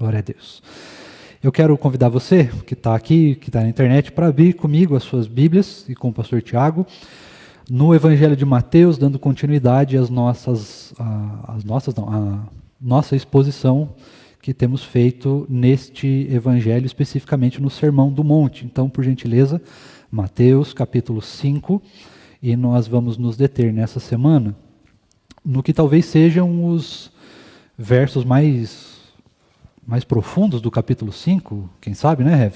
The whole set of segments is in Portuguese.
Glória a Deus. Eu quero convidar você, que está aqui, que está na internet, para abrir comigo as suas Bíblias e com o pastor Tiago, no Evangelho de Mateus, dando continuidade à nossa exposição que temos feito neste Evangelho, especificamente no Sermão do Monte. Então, por gentileza, Mateus capítulo 5, e nós vamos nos deter nessa semana no que talvez sejam os versos mais profundos do capítulo 5, quem sabe, né, Rev?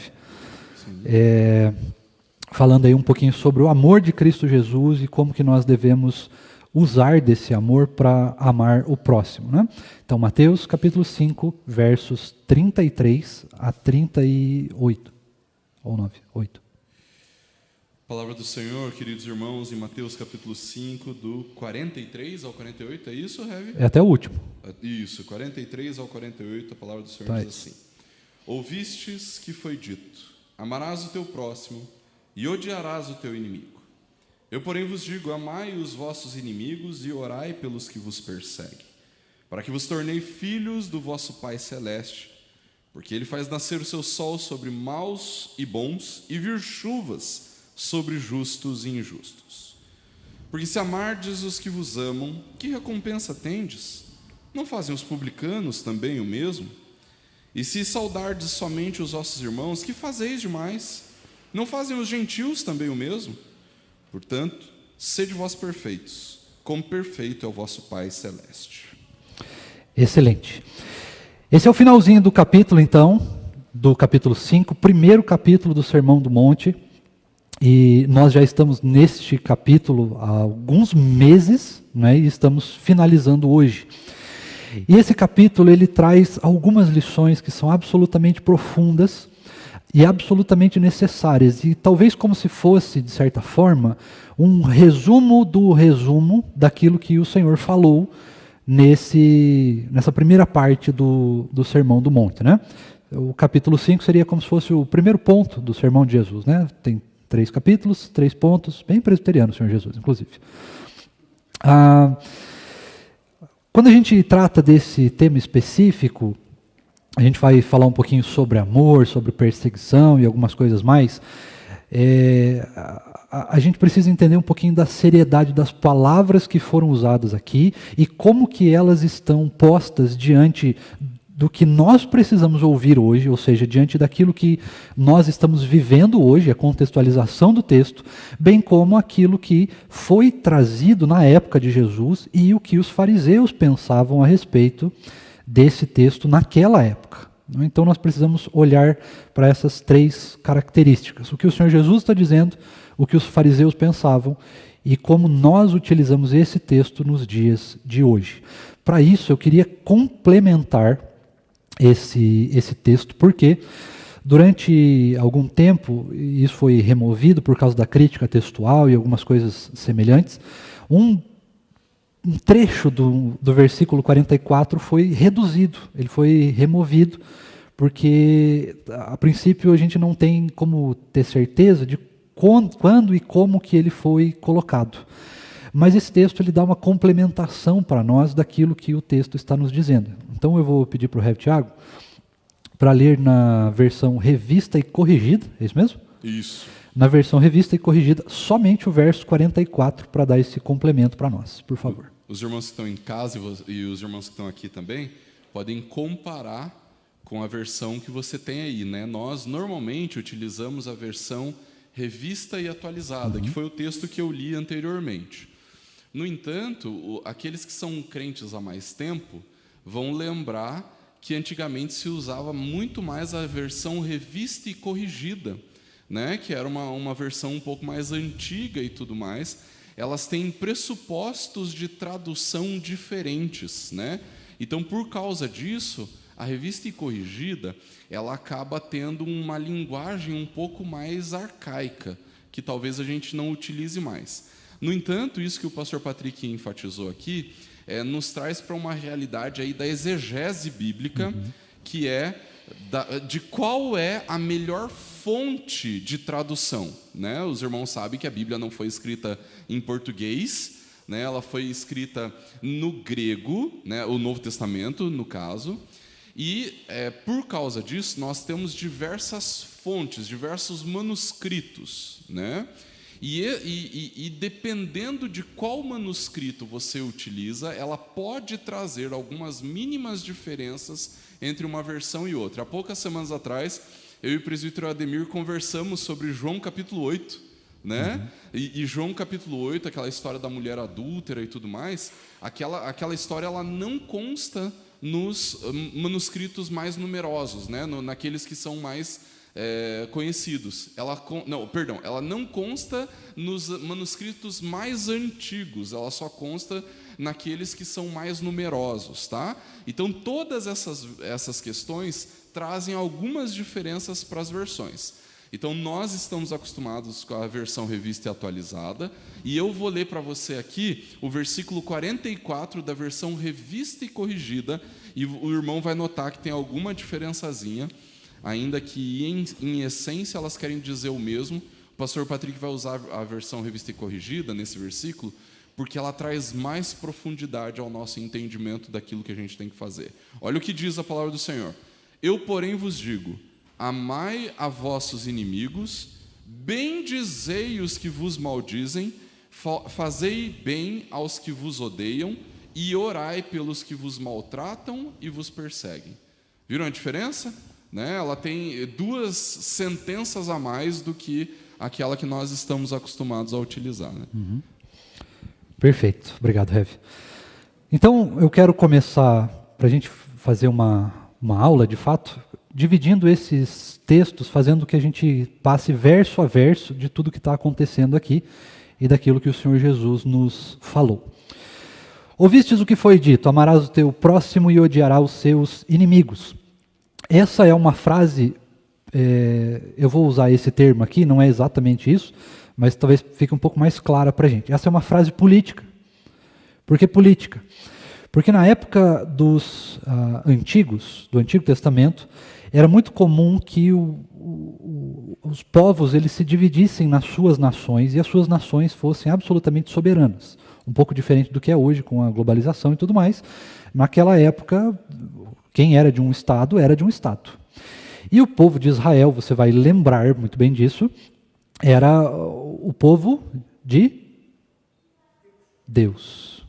Falando aí um pouquinho sobre o amor de Cristo Jesus e como que nós devemos usar desse amor para amar o próximo, né? Então, Mateus capítulo 5, versos 33 a 38, ou 9, 8. Palavra do Senhor, queridos irmãos, em Mateus capítulo 5, do 43 ao 48, é isso, Rev? É até o último. Isso, 43 ao 48, a palavra do Senhor diz assim: Ouvistes que foi dito, amarás o teu próximo e odiarás o teu inimigo. Eu, porém, vos digo, amai os vossos inimigos e orai pelos que vos perseguem, para que vos tornei filhos do vosso Pai Celeste, porque Ele faz nascer o seu sol sobre maus e bons e vir chuvas sobre justos e injustos. Porque se amardes os que vos amam, que recompensa tendes? Não fazem os publicanos também o mesmo? E se saudardes somente os vossos irmãos, que fazeis demais? Não fazem os gentios também o mesmo? Portanto, sede vós perfeitos, como perfeito é o vosso Pai Celeste. Excelente. Esse é o finalzinho do capítulo, então, do capítulo 5, primeiro capítulo do Sermão do Monte. E nós já estamos neste capítulo há alguns meses, né, e estamos finalizando hoje. E esse capítulo ele traz algumas lições que são absolutamente profundas e absolutamente necessárias. E talvez como se fosse, de certa forma, um resumo do resumo daquilo que o Senhor falou nessa primeira parte do Sermão do Monte, né? O capítulo 5 seria como se fosse o primeiro ponto do Sermão de Jesus, né? Tem 3 capítulos, 3 pontos, bem presbiteriano, Senhor Jesus, inclusive. Quando a gente trata desse tema específico, a gente vai falar um pouquinho sobre amor, sobre perseguição e algumas coisas mais. A gente precisa entender um pouquinho da seriedade das palavras que foram usadas aqui e como que elas estão postas diante do que nós precisamos ouvir hoje, ou seja, diante daquilo que nós estamos vivendo hoje, a contextualização do texto, bem como aquilo que foi trazido na época de Jesus e o que os fariseus pensavam a respeito desse texto naquela época. Então nós precisamos olhar para essas 3 características: o que o Senhor Jesus está dizendo, o que os fariseus pensavam e como nós utilizamos esse texto nos dias de hoje. Para isso eu queria complementar esse texto, porque durante algum tempo, e isso foi removido por causa da crítica textual e algumas coisas semelhantes, um trecho do versículo 44 foi reduzido, ele foi removido, porque a princípio a gente não tem como ter certeza de quando e como que ele foi colocado. Mas esse texto ele dá uma complementação para nós daquilo que o texto está nos dizendo. Então eu vou pedir para o Rev Tiago para ler na versão revista e corrigida, é isso mesmo? Isso. Na versão revista e corrigida, somente o verso 44 para dar esse complemento para nós, por favor. Os irmãos que estão em casa e os irmãos que estão aqui também podem comparar com a versão que você tem aí, né? Nós normalmente utilizamos a versão revista e atualizada, que foi o texto que eu li anteriormente. No entanto, aqueles que são crentes há mais tempo vão lembrar que antigamente se usava muito mais a versão revista e corrigida, né? Que era uma versão um pouco mais antiga e tudo mais. Elas têm pressupostos de tradução diferentes, né? Então, por causa disso, a revista e corrigida, ela acaba tendo uma linguagem um pouco mais arcaica, que talvez a gente não utilize mais. No entanto, isso que o pastor Patrick enfatizou aqui, nos traz para uma realidade aí da exegese bíblica, que é de qual é a melhor fonte de tradução, né? Os irmãos sabem que a Bíblia não foi escrita em português, né? Ela foi escrita no grego, né? O Novo Testamento, no caso, E, por causa disso, nós temos diversas fontes, diversos manuscritos, né? E dependendo de qual manuscrito você utiliza, ela pode trazer algumas mínimas diferenças entre uma versão e outra. Há poucas semanas atrás, eu e o presbítero Ademir conversamos sobre João capítulo 8, né? E João capítulo 8, aquela história da mulher adúltera e tudo mais, aquela história ela não consta nos manuscritos mais numerosos, né? Naqueles que são mais conhecidos. Ela não consta nos manuscritos mais antigos, ela só consta naqueles que são mais numerosos, tá? Então, todas essas questões trazem algumas diferenças para as versões. Então, nós estamos acostumados com a versão revista e atualizada, e eu vou ler para você aqui o versículo 44 da versão revista e corrigida, e o irmão vai notar que tem alguma diferençazinha, ainda que, em essência, elas querem dizer o mesmo. O pastor Patrick vai usar a versão revista e corrigida nesse versículo, porque ela traz mais profundidade ao nosso entendimento daquilo que a gente tem que fazer. Olha o que diz a palavra do Senhor. Eu, porém, vos digo, amai a vossos inimigos, bendizei os que vos maldizem, fazei bem aos que vos odeiam, e orai pelos que vos maltratam e vos perseguem. Viram a diferença? Né? Ela tem 2 sentenças a mais do que aquela que nós estamos acostumados a utilizar. Né? Perfeito, obrigado, Rev. Então, eu quero começar, para a gente fazer uma aula, de fato, dividindo esses textos, fazendo que a gente passe verso a verso de tudo que está acontecendo aqui e daquilo que o Senhor Jesus nos falou. Ouvistes o que foi dito, amarás o teu próximo e odiarás os seus inimigos. Essa é uma frase, eu vou usar esse termo aqui, não é exatamente isso, mas talvez fique um pouco mais clara para a gente. Essa é uma frase política. Por que política? Porque na época dos antigos, do Antigo Testamento, era muito comum que os povos eles se dividissem nas suas nações e as suas nações fossem absolutamente soberanas. Um pouco diferente do que é hoje com a globalização e tudo mais. Naquela época, quem era de um estado, era de um estado. E o povo de Israel, você vai lembrar muito bem disso, era o povo de Deus.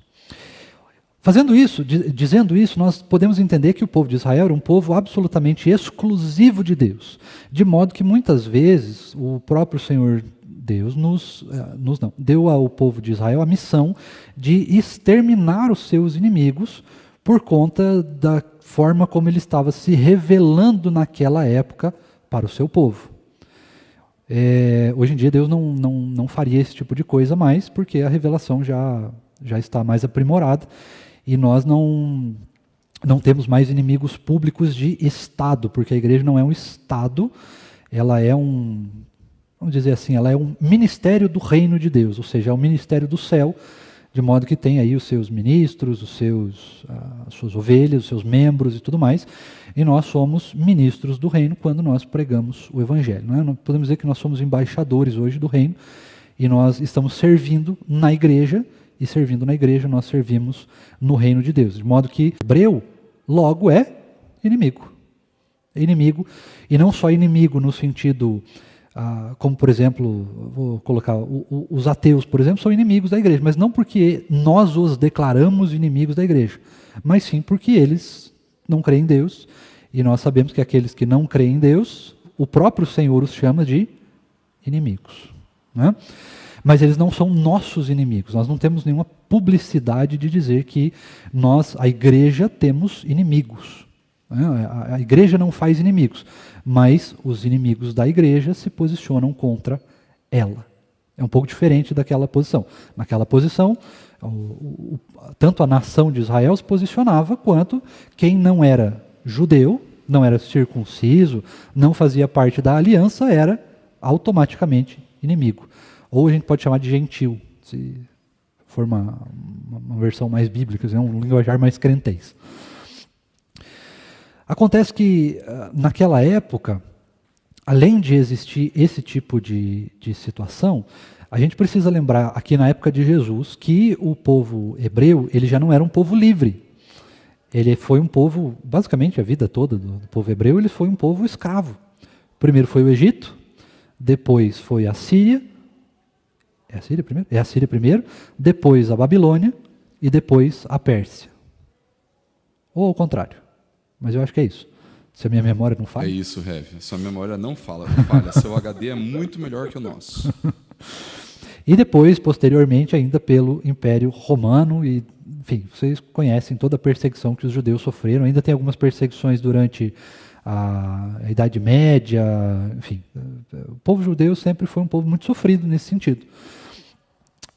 Fazendo isso, dizendo isso, nós podemos entender que o povo de Israel era um povo absolutamente exclusivo de Deus. De modo que muitas vezes o próprio Senhor Deus deu ao povo de Israel a missão de exterminar os seus inimigos por conta da forma como ele estava se revelando naquela época para o seu povo. Hoje em dia Deus não faria esse tipo de coisa mais, porque a revelação já está mais aprimorada e nós não temos mais inimigos públicos de Estado, porque a igreja não é um Estado, ela é vamos dizer assim, ela é um ministério do reino de Deus, ou seja, é um ministério do céu, de modo que tem aí os seus ministros, as suas ovelhas, os seus membros e tudo mais, e nós somos ministros do reino quando nós pregamos o evangelho. Não podemos dizer que nós somos embaixadores hoje do reino, e nós estamos servindo na igreja, e servindo na igreja nós servimos no reino de Deus, de modo que hebreu logo é inimigo. É inimigo, e não só inimigo no sentido... como, por exemplo, vou colocar, os ateus, por exemplo, são inimigos da igreja, mas não porque nós os declaramos inimigos da igreja, mas sim porque eles não creem em Deus, e nós sabemos que aqueles que não creem em Deus, o próprio Senhor os chama de inimigos. Né? Mas eles não são nossos inimigos, nós não temos nenhuma publicidade de dizer que nós, a igreja, temos inimigos. A igreja não faz inimigos, mas os inimigos da igreja se posicionam contra ela. É um pouco diferente daquela posição. Naquela posição, tanto a nação de Israel se posicionava, quanto quem não era judeu, não era circunciso, não fazia parte da aliança, era automaticamente inimigo. Ou a gente pode chamar de gentil, se for uma versão mais bíblica, um linguajar mais crentez. Acontece que, naquela época, além de existir esse tipo de situação, a gente precisa lembrar, aqui na época de Jesus, que o povo hebreu ele já não era um povo livre. Ele foi um povo, basicamente a vida toda do povo hebreu, ele foi um povo escravo. Primeiro foi o Egito, depois foi a Síria. É a Síria primeiro? É a Síria primeiro, depois a Babilônia e depois a Pérsia. Ou ao contrário. Mas eu acho que é isso. Se a minha memória não falha. É isso, Rev. Sua memória não falha. Seu HD é muito melhor que o nosso. E depois, posteriormente, ainda pelo Império Romano. E, enfim, vocês conhecem toda a perseguição que os judeus sofreram. Ainda tem algumas perseguições durante a Idade Média. Enfim, o povo judeu sempre foi um povo muito sofrido nesse sentido.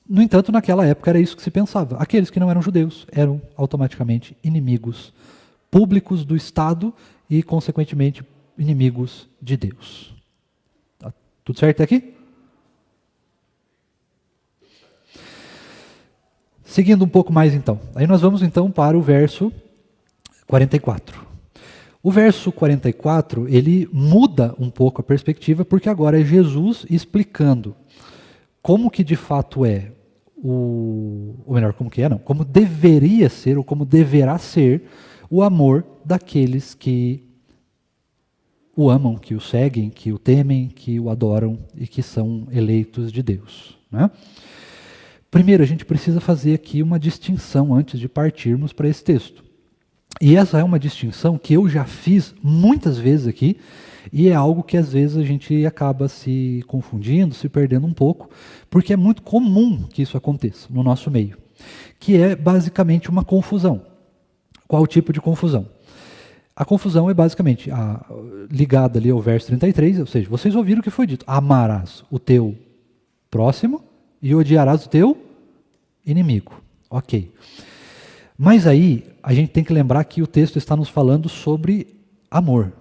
No entanto, naquela época era isso que se pensava. Aqueles que não eram judeus eram automaticamente inimigos públicos do Estado e, consequentemente, inimigos de Deus. Tá tudo certo aqui? Seguindo um pouco mais então. Aí nós vamos então para o verso 44. O verso 44, ele muda um pouco a perspectiva, porque agora é Jesus explicando como que de fato é ou melhor, como que é, não, como deveria ser ou como deverá ser o amor daqueles que o amam, que o seguem, que o temem, que o adoram e que são eleitos de Deus, né? Primeiro, a gente precisa fazer aqui uma distinção antes de partirmos para esse texto. E essa é uma distinção que eu já fiz muitas vezes aqui, e é algo que às vezes a gente acaba se confundindo, se perdendo um pouco, porque é muito comum que isso aconteça no nosso meio, que é basicamente uma confusão. Qual tipo de confusão? A confusão é basicamente ligada ali ao verso 33, ou seja, vocês ouviram o que foi dito: amarás o teu próximo e odiarás o teu inimigo. Ok. Mas aí a gente tem que lembrar que o texto está nos falando sobre amor.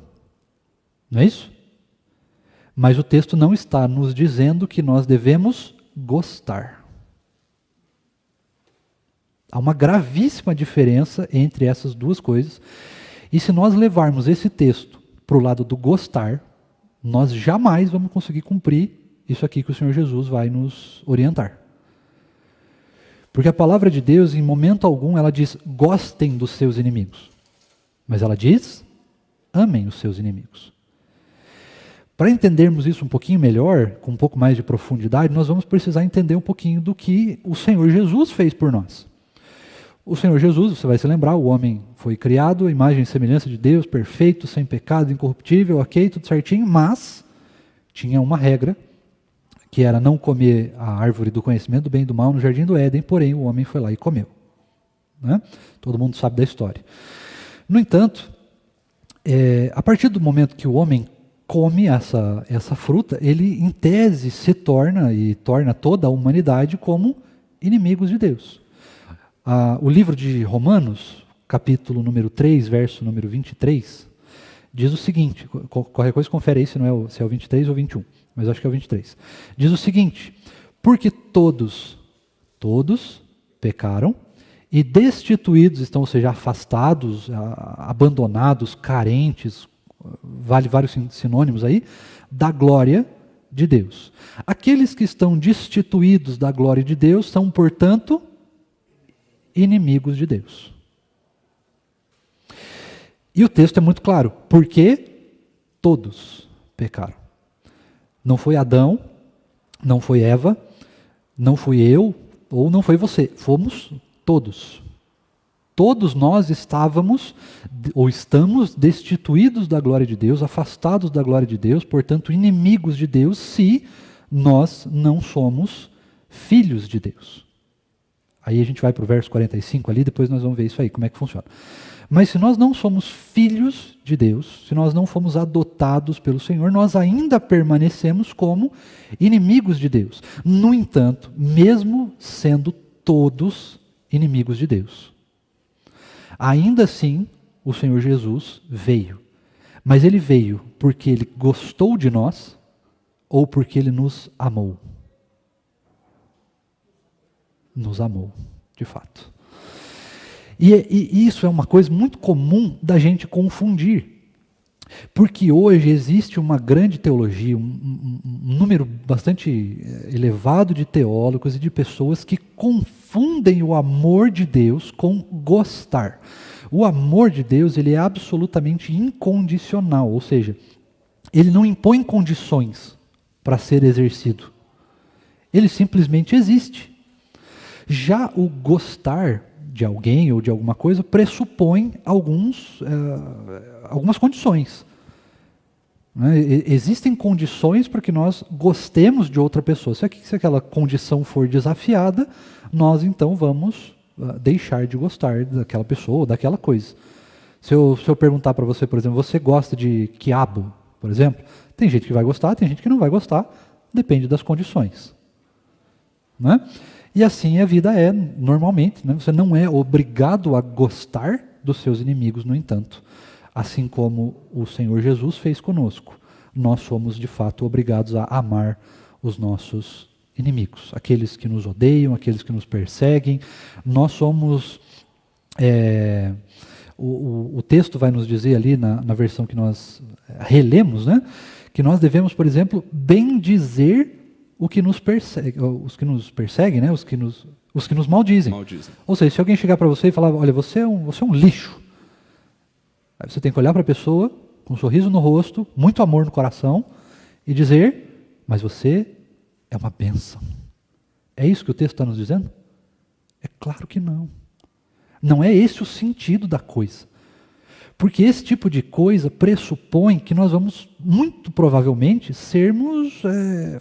Não é isso? Mas o texto não está nos dizendo que nós devemos gostar. Há uma gravíssima diferença entre essas duas coisas. E se nós levarmos esse texto para o lado do gostar, nós jamais vamos conseguir cumprir isso aqui que o Senhor Jesus vai nos orientar. Porque a palavra de Deus, em momento algum, ela diz: gostem dos seus inimigos. Mas ela diz: amem os seus inimigos. Para entendermos isso um pouquinho melhor, com um pouco mais de profundidade, nós vamos precisar entender um pouquinho do que o Senhor Jesus fez por nós. O Senhor Jesus, você vai se lembrar, o homem foi criado à imagem e semelhança de Deus, perfeito, sem pecado, incorruptível, ok, tudo certinho, mas tinha uma regra, que era não comer a árvore do conhecimento do bem e do mal no jardim do Éden, porém o homem foi lá e comeu. Né? Todo mundo sabe da história. No entanto, a partir do momento que o homem come essa fruta, ele em tese se torna e torna toda a humanidade como inimigos de Deus. O livro de Romanos, capítulo número 3, verso número 23, diz o seguinte, qualquer coisa confere aí se é o 23 ou 21, mas acho que é o 23. Diz o seguinte: porque todos pecaram e destituídos estão, ou seja, afastados, abandonados, carentes, vale vários sinônimos aí, da glória de Deus. Aqueles que estão destituídos da glória de Deus são, portanto, inimigos de Deus. E o texto é muito claro, porque todos pecaram. Não foi Adão, não foi Eva, não fui eu, ou não foi você, fomos todos. Todos nós estávamos, ou estamos, destituídos da glória de Deus, afastados da glória de Deus, portanto, inimigos de Deus, se nós não somos filhos de Deus. Aí a gente vai para o verso 45 ali, depois nós vamos ver isso aí, como é que funciona. Mas se nós não somos filhos de Deus, se nós não fomos adotados pelo Senhor, nós ainda permanecemos como inimigos de Deus. No entanto, mesmo sendo todos inimigos de Deus, ainda assim o Senhor Jesus veio. Mas ele veio porque ele gostou de nós ou porque ele nos amou? Nos amou, de fato. E isso é uma coisa muito comum da gente confundir. Porque hoje existe uma grande teologia, um número bastante elevado de teólogos e de pessoas que confundem o amor de Deus com gostar. O amor de Deus, ele é absolutamente incondicional, ou seja, ele não impõe condições para ser exercido. Ele simplesmente existe. Já o gostar de alguém ou de alguma coisa pressupõe algumas condições. Né? Existem condições para que nós gostemos de outra pessoa. Se aquela condição for desafiada, nós então vamos deixar de gostar daquela pessoa ou daquela coisa. Se eu perguntar para você, por exemplo, você gosta de quiabo, por exemplo? Tem gente que vai gostar, tem gente que não vai gostar, depende das condições. Né? E assim a vida é normalmente. Né? Você não é obrigado a gostar dos seus inimigos, no entanto. Assim como o Senhor Jesus fez conosco. Nós somos, de fato, obrigados a amar os nossos inimigos. Aqueles que nos odeiam, aqueles que nos perseguem. Nós somos... O texto vai nos dizer ali, na versão que nós relemos, né? Que nós devemos, por exemplo, bendizer os que nos perseguem, né? os que nos maldizem. Ou seja, se alguém chegar para você e falar, olha, você é um lixo. Aí você tem que olhar para a pessoa, com um sorriso no rosto, muito amor no coração, e dizer, mas você é uma bênção. É isso que o texto está nos dizendo? É claro que não. Não é esse o sentido da coisa. Porque esse tipo de coisa pressupõe que nós vamos, muito provavelmente, sermos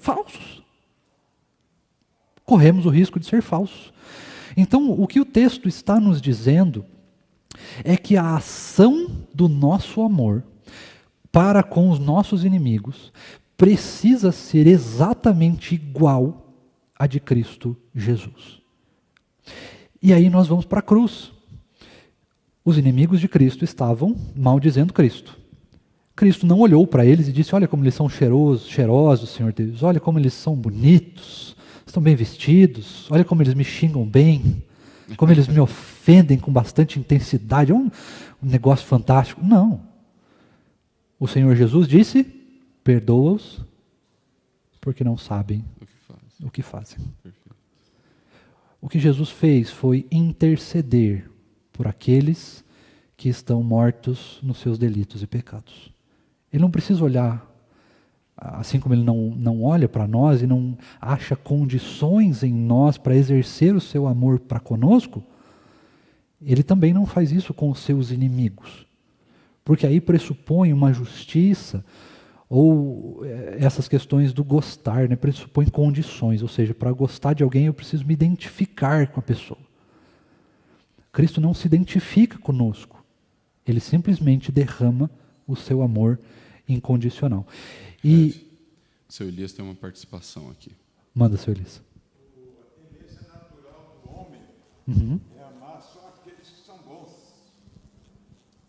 falsos. Corremos o risco de ser falsos. Então, o que o texto está nos dizendo é que a ação do nosso amor para com os nossos inimigos precisa ser exatamente igual à de Cristo Jesus. E aí nós vamos para a cruz. Os inimigos de Cristo estavam maldizendo Cristo. Cristo não olhou para eles e disse, olha como eles são cheirosos, Senhor Deus, olha como eles são bonitos, estão bem vestidos, olha como eles me xingam bem, como eles me ofendem com bastante intensidade, é um negócio fantástico. Não. O Senhor Jesus disse, perdoa-os, porque não sabem o que fazem. O que Jesus fez foi interceder por aqueles que estão mortos nos seus delitos e pecados. Ele não precisa olhar, assim como ele não olha para nós e não acha condições em nós para exercer o seu amor para conosco, ele também não faz isso com os seus inimigos. Porque aí pressupõe uma justiça, ou essas questões do gostar, né, pressupõe condições, ou seja, para gostar de alguém eu preciso me identificar com a pessoa. Cristo não se identifica conosco, ele simplesmente derrama o seu amor incondicional. E seu Elias tem uma participação aqui. Manda, seu Elias. A tendência natural do homem é amar só aqueles que são bons.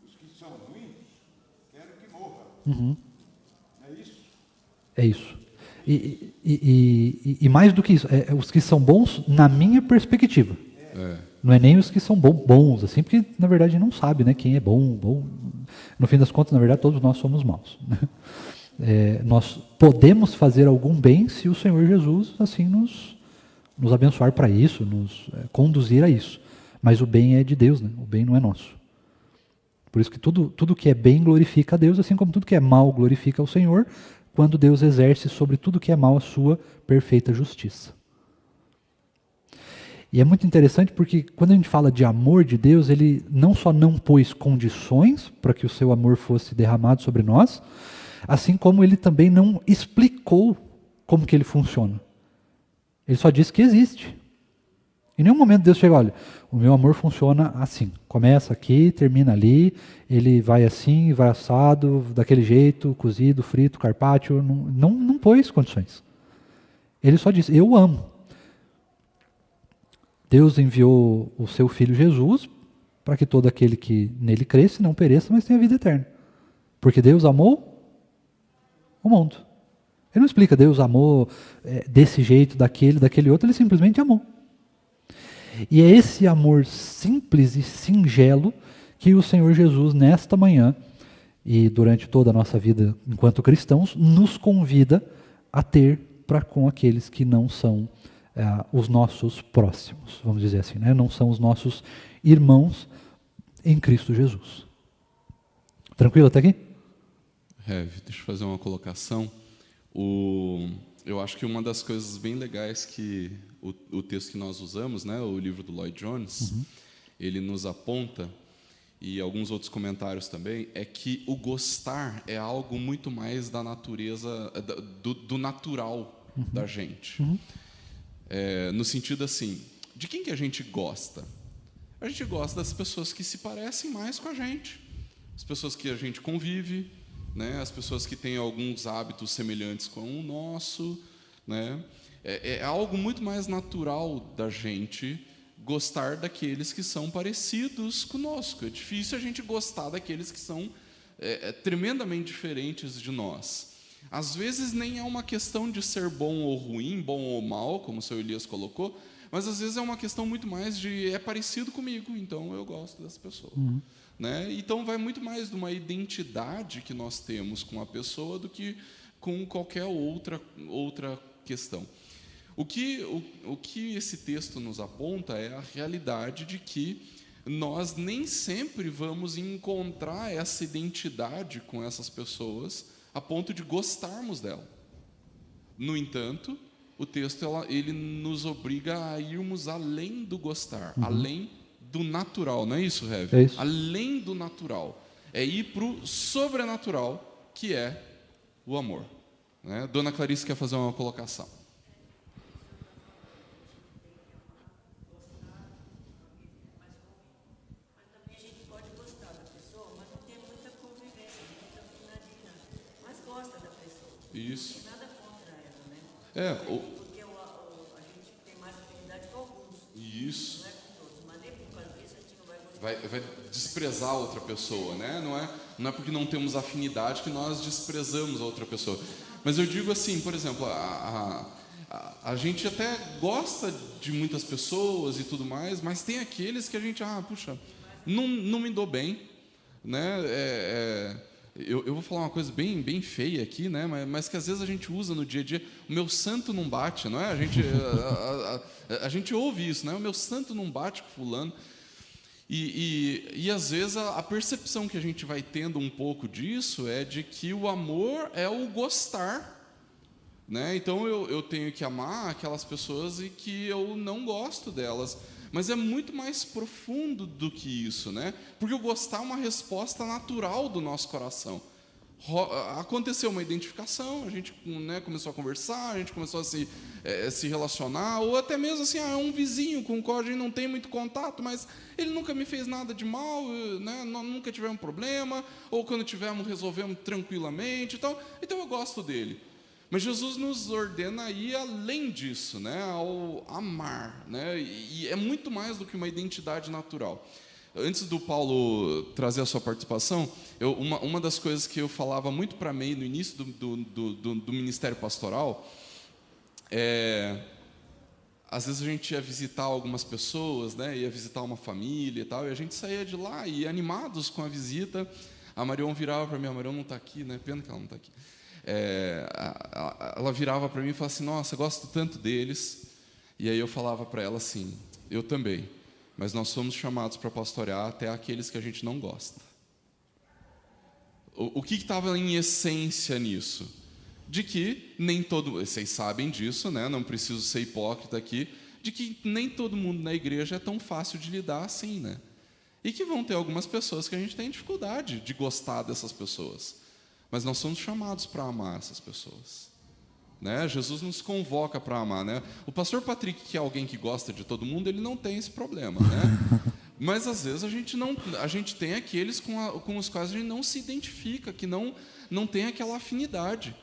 Os que são ruins, quero que morra. É isso? É isso. E mais do que isso, os que são bons na minha perspectiva. Não é nem os que são bons, assim, porque na verdade não sabe, né, quem é bom. No fim das contas, na verdade, todos nós somos maus. Né? Nós podemos fazer algum bem se o Senhor Jesus assim nos abençoar para isso, nos conduzir a isso. Mas o bem é de Deus, né? O bem não é nosso. Por isso que tudo que é bem glorifica a Deus, assim como tudo que é mal glorifica ao Senhor, quando Deus exerce sobre tudo que é mal a sua perfeita justiça. E é muito interessante porque quando a gente fala de amor de Deus, ele não só não pôs condições para que o seu amor fosse derramado sobre nós, assim como ele também não explicou como que ele funciona. Ele só disse que existe. Em nenhum momento Deus chega, olha, o meu amor funciona assim, começa aqui, termina ali, ele vai assim, vai assado, daquele jeito, cozido, frito, carpaccio, não pôs condições. Ele só disse, eu amo. Deus enviou o seu Filho Jesus para que todo aquele que nele cresce não pereça, mas tenha vida eterna. Porque Deus amou o mundo. Ele não explica, Deus amou desse jeito, daquele outro, ele simplesmente amou. E é esse amor simples e singelo que o Senhor Jesus, nesta manhã, e durante toda a nossa vida enquanto cristãos, nos convida a ter para com aqueles que não são os nossos próximos, vamos dizer assim, né? Não são os nossos irmãos, em Cristo Jesus. Tranquilo até aqui? Rev, deixa eu fazer uma colocação. Eu acho que uma das coisas bem legais que o texto que nós usamos, né, o livro do Lloyd Jones, ele nos aponta, e alguns outros comentários também, é que o gostar é algo muito mais da natureza, do natural da gente. No sentido assim, de quem que a gente gosta? A gente gosta das pessoas que se parecem mais com a gente, as pessoas que a gente convive, né? As pessoas que têm alguns hábitos semelhantes com o nosso, né? É algo muito mais natural da gente gostar daqueles que são parecidos conosco. É difícil a gente gostar daqueles que são tremendamente diferentes de nós. Às vezes nem é uma questão de ser bom ou ruim, bom ou mal, como o seu Elias colocou, mas às vezes é uma questão muito mais de é parecido comigo, então eu gosto dessa pessoa. Né? Então vai muito mais de uma identidade que nós temos com a pessoa do que com qualquer outra questão. O que esse texto nos aponta é a realidade de que nós nem sempre vamos encontrar essa identidade com essas pessoas a ponto de gostarmos dela. No entanto, o texto ele nos obriga a irmos além do gostar, além do natural, não é isso, Rev? É isso. Além do natural. É ir para o sobrenatural, que é o amor. Né? Dona Clarice quer fazer uma colocação. Isso. Nada contra ela, né? Porque a gente tem mais afinidade com alguns. Isso. Não é com todos, mas nem por causa disso a gente não vai gostar. Vai desprezar outra pessoa, né? Não é porque não temos afinidade que nós desprezamos a outra pessoa. Mas eu digo assim, por exemplo, a gente até gosta de muitas pessoas e tudo mais, mas tem aqueles que a gente, puxa, não me dou bem, né? Eu vou falar uma coisa bem feia aqui, né? Mas que às vezes a gente usa no dia a dia. O meu santo não bate, não é? A gente ouve isso, né? O meu santo não bate com fulano. E às vezes a percepção que a gente vai tendo um pouco disso é de que o amor é o gostar. Né? Então eu tenho que amar aquelas pessoas e que eu não gosto delas. Mas é muito mais profundo do que isso, né? Porque o gostar é uma resposta natural do nosso coração. Aconteceu uma identificação, a gente, né, começou a conversar, a gente começou a se relacionar, ou até mesmo assim, é um vizinho com o qual a gente não tem muito contato, mas ele nunca me fez nada de mal, né, nunca tivemos problema, ou quando tivemos, resolvemos tranquilamente, então eu gosto dele. Mas Jesus nos ordena a ir além disso, né, ao amar, né, e é muito mais do que uma identidade natural. Antes do Paulo trazer a sua participação, uma das coisas que eu falava muito para a MEI no início do ministério pastoral, às vezes a gente ia visitar algumas pessoas, né, ia visitar uma família e tal, e a gente saía de lá e animados com a visita, a Marion virava para mim, a Marion não está aqui, né, pena que ela não está aqui. Ela virava para mim e falava assim, nossa, gosto tanto deles. E aí eu falava para ela assim, eu também, mas nós somos chamados para pastorear até aqueles que a gente não gosta. O que estava em essência nisso? De que nem todo, vocês sabem disso, né? Não preciso ser hipócrita aqui, de que nem todo mundo na igreja é tão fácil de lidar assim, né? E que vão ter algumas pessoas que a gente tem dificuldade de gostar dessas pessoas. Mas nós somos chamados para amar essas pessoas. Né? Jesus nos convoca para amar. Né? O pastor Patrick, que é alguém que gosta de todo mundo, ele não tem esse problema. Né? Mas, às vezes, a gente tem aqueles com os quais a gente não se identifica, que não tem aquela afinidade.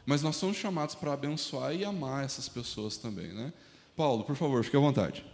Mas nós somos chamados para abençoar e amar essas pessoas também. Né? Paulo, por favor, fique à vontade.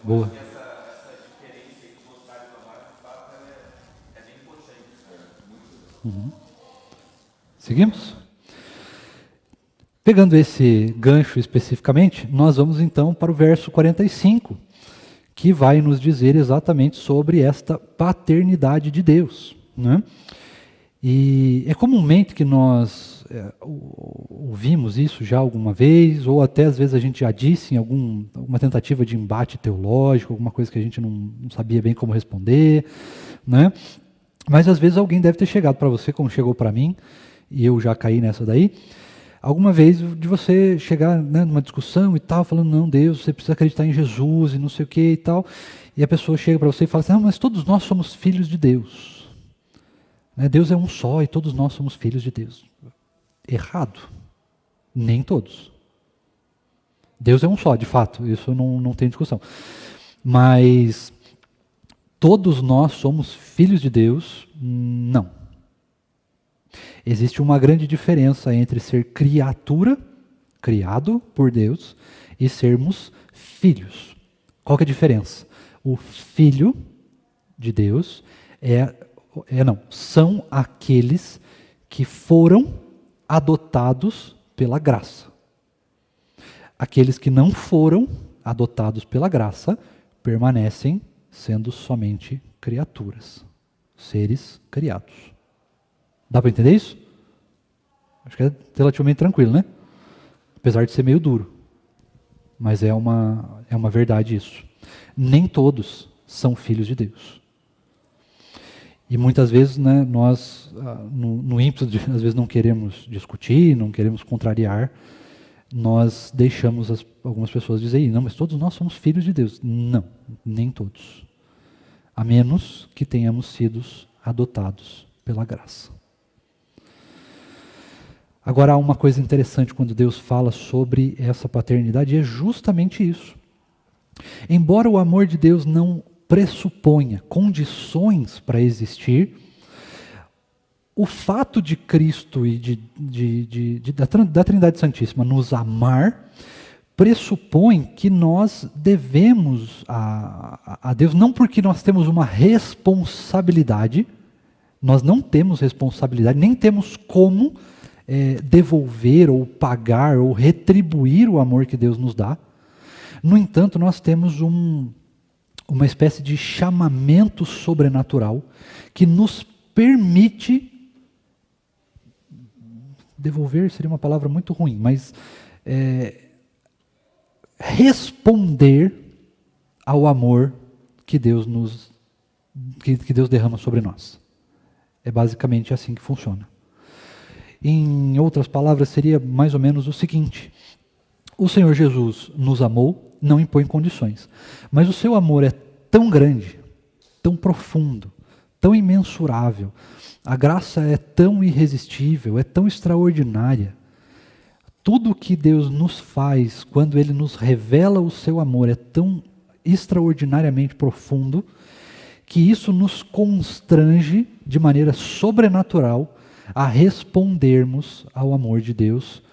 Boa. Essa diferença entre gostar e amar, de fato, é bem importante. Seguimos? Pegando esse gancho especificamente, nós vamos então para o verso 45, que vai nos dizer exatamente sobre esta paternidade de Deus, né? E é comumente que nós ouvimos isso já alguma vez, ou até às vezes a gente já disse em alguma tentativa de embate teológico, alguma coisa que a gente não sabia bem como responder, né? Mas às vezes alguém deve ter chegado para você, como chegou para mim, e eu já caí nessa daí, alguma vez de você chegar, né, numa discussão e tal, falando, não, Deus, você precisa acreditar em Jesus e não sei o que e tal, e a pessoa chega para você e fala assim, não, mas todos nós somos filhos de Deus. Deus é um só e todos nós somos filhos de Deus. Errado. Nem todos. Deus é um só, de fato, isso não tem discussão. Mas todos nós somos filhos de Deus? Não. Existe uma grande diferença entre ser criatura, criado por Deus, e sermos filhos. Qual que é a diferença? O filho de Deus são aqueles que foram adotados pela graça. Aqueles que não foram adotados pela graça permanecem sendo somente criaturas, seres criados. Dá para entender isso? Acho que é relativamente tranquilo, né? Apesar de ser meio duro. Mas é uma verdade isso. Nem todos são filhos de Deus. E muitas vezes, né, nós, no ímpeto de, às vezes, não queremos discutir, não queremos contrariar, nós deixamos algumas pessoas dizerem, não, mas todos nós somos filhos de Deus. Não, nem todos. A menos que tenhamos sido adotados pela graça. Agora, há uma coisa interessante quando Deus fala sobre essa paternidade, e é justamente isso. Embora o amor de Deus não pressuponha condições para existir, o fato de Cristo e da Trindade Santíssima nos amar pressupõe que nós devemos a Deus, não porque nós temos uma responsabilidade, nós não temos responsabilidade, nem temos como devolver ou pagar ou retribuir o amor que Deus nos dá. No entanto, nós temos uma espécie de chamamento sobrenatural que nos permite devolver, seria uma palavra muito ruim, mas responder ao amor que Deus que Deus derrama sobre nós. É basicamente assim que funciona. Em outras palavras, seria mais ou menos o seguinte: o Senhor Jesus nos amou, não impõe condições. Mas o seu amor é tão grande, tão profundo, tão imensurável, a graça é tão irresistível, é tão extraordinária. Tudo que Deus nos faz, quando Ele nos revela o seu amor, é tão extraordinariamente profundo, que isso nos constrange de maneira sobrenatural a respondermos ao amor de Deus,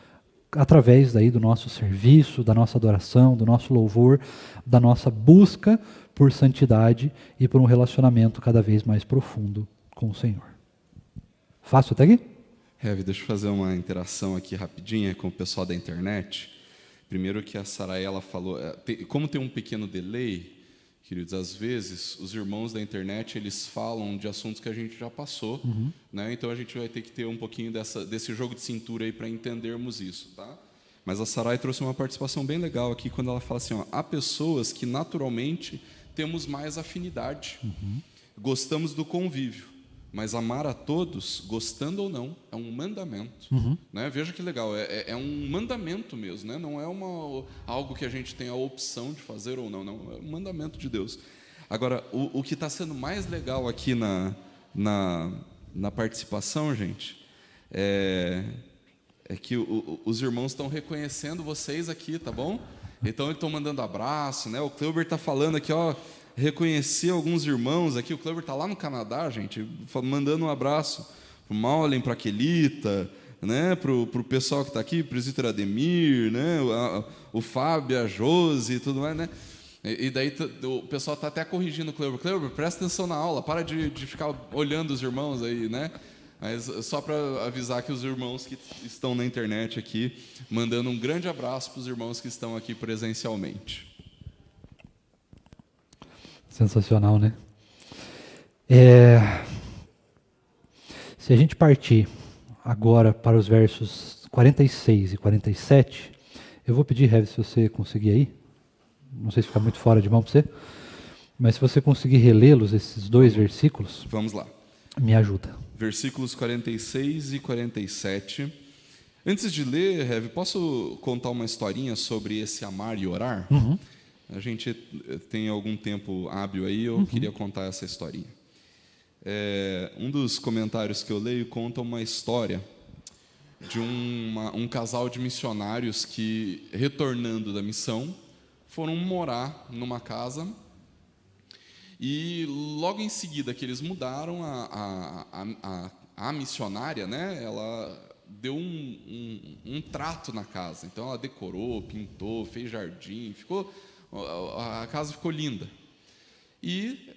através daí do nosso serviço, da nossa adoração, do nosso louvor, da nossa busca por santidade e por um relacionamento cada vez mais profundo com o Senhor. Fácil até aqui? Heavy, deixa eu fazer uma interação aqui rapidinha com o pessoal da internet. Primeiro que a Saraela falou, como tem um pequeno delay, queridos, às vezes os irmãos da internet eles falam de assuntos que a gente já passou, né? Então a gente vai ter que ter um pouquinho desse jogo de cintura aí para entendermos isso, tá? Mas a Sarai trouxe uma participação bem legal aqui quando ela fala assim, ó, há pessoas que naturalmente temos mais afinidade, gostamos do convívio, mas amar a todos, gostando ou não, é um mandamento. Né? Veja que legal, é um mandamento mesmo, né? Não é algo que a gente tem a opção de fazer ou não, não, é um mandamento de Deus. Agora, o que está sendo mais legal aqui na participação, gente, é que os irmãos estão reconhecendo vocês aqui, tá bom? Então, eles estão mandando abraço, né? O Cleuber está falando aqui, ó, reconhecer alguns irmãos aqui. O Cleuber está lá no Canadá, gente, mandando um abraço para o Maulen, para a Quelita, né? Para o pessoal que está aqui, o presbítero Ademir, né? O Fábio, a Josi e tudo mais, né? E daí o pessoal está até corrigindo o Cleuber. Cleuber, presta atenção na aula, para de ficar olhando os irmãos aí, né? Mas só para avisar que os irmãos que estão na internet aqui, mandando um grande abraço para os irmãos que estão aqui presencialmente. Sensacional, né? Se a gente partir agora para os versos 46 e 47, eu vou pedir, Rev, se você conseguir aí, não sei se fica muito fora de mão para você, mas se você conseguir relê-los, esses dois versículos, vamos lá. Me ajuda. Versículos 46 e 47. Antes de ler, Rev, posso contar uma historinha sobre esse amar e orar? Uhum. A gente tem algum tempo hábil aí, eu queria contar essa historinha. Um dos comentários que eu leio conta uma história de um casal de missionários que, retornando da missão, foram morar numa casa e logo em seguida que eles mudaram, a missionária, né, ela deu um trato na casa. Então ela decorou, pintou, fez jardim, a casa ficou linda. E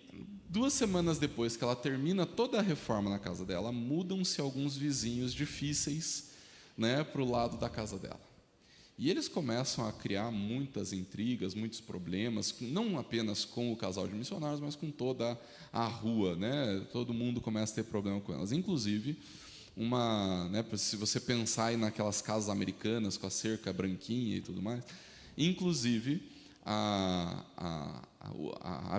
2 semanas depois que ela termina toda a reforma na casa dela, mudam-se alguns vizinhos difíceis, né, para o lado da casa dela. E eles começam a criar muitas intrigas, muitos problemas, não apenas com o casal de missionários, mas com toda a rua, né? Todo mundo começa a ter problema com elas. Inclusive, né, se você pensar aí naquelas casas americanas com a cerca branquinha e tudo mais, inclusive a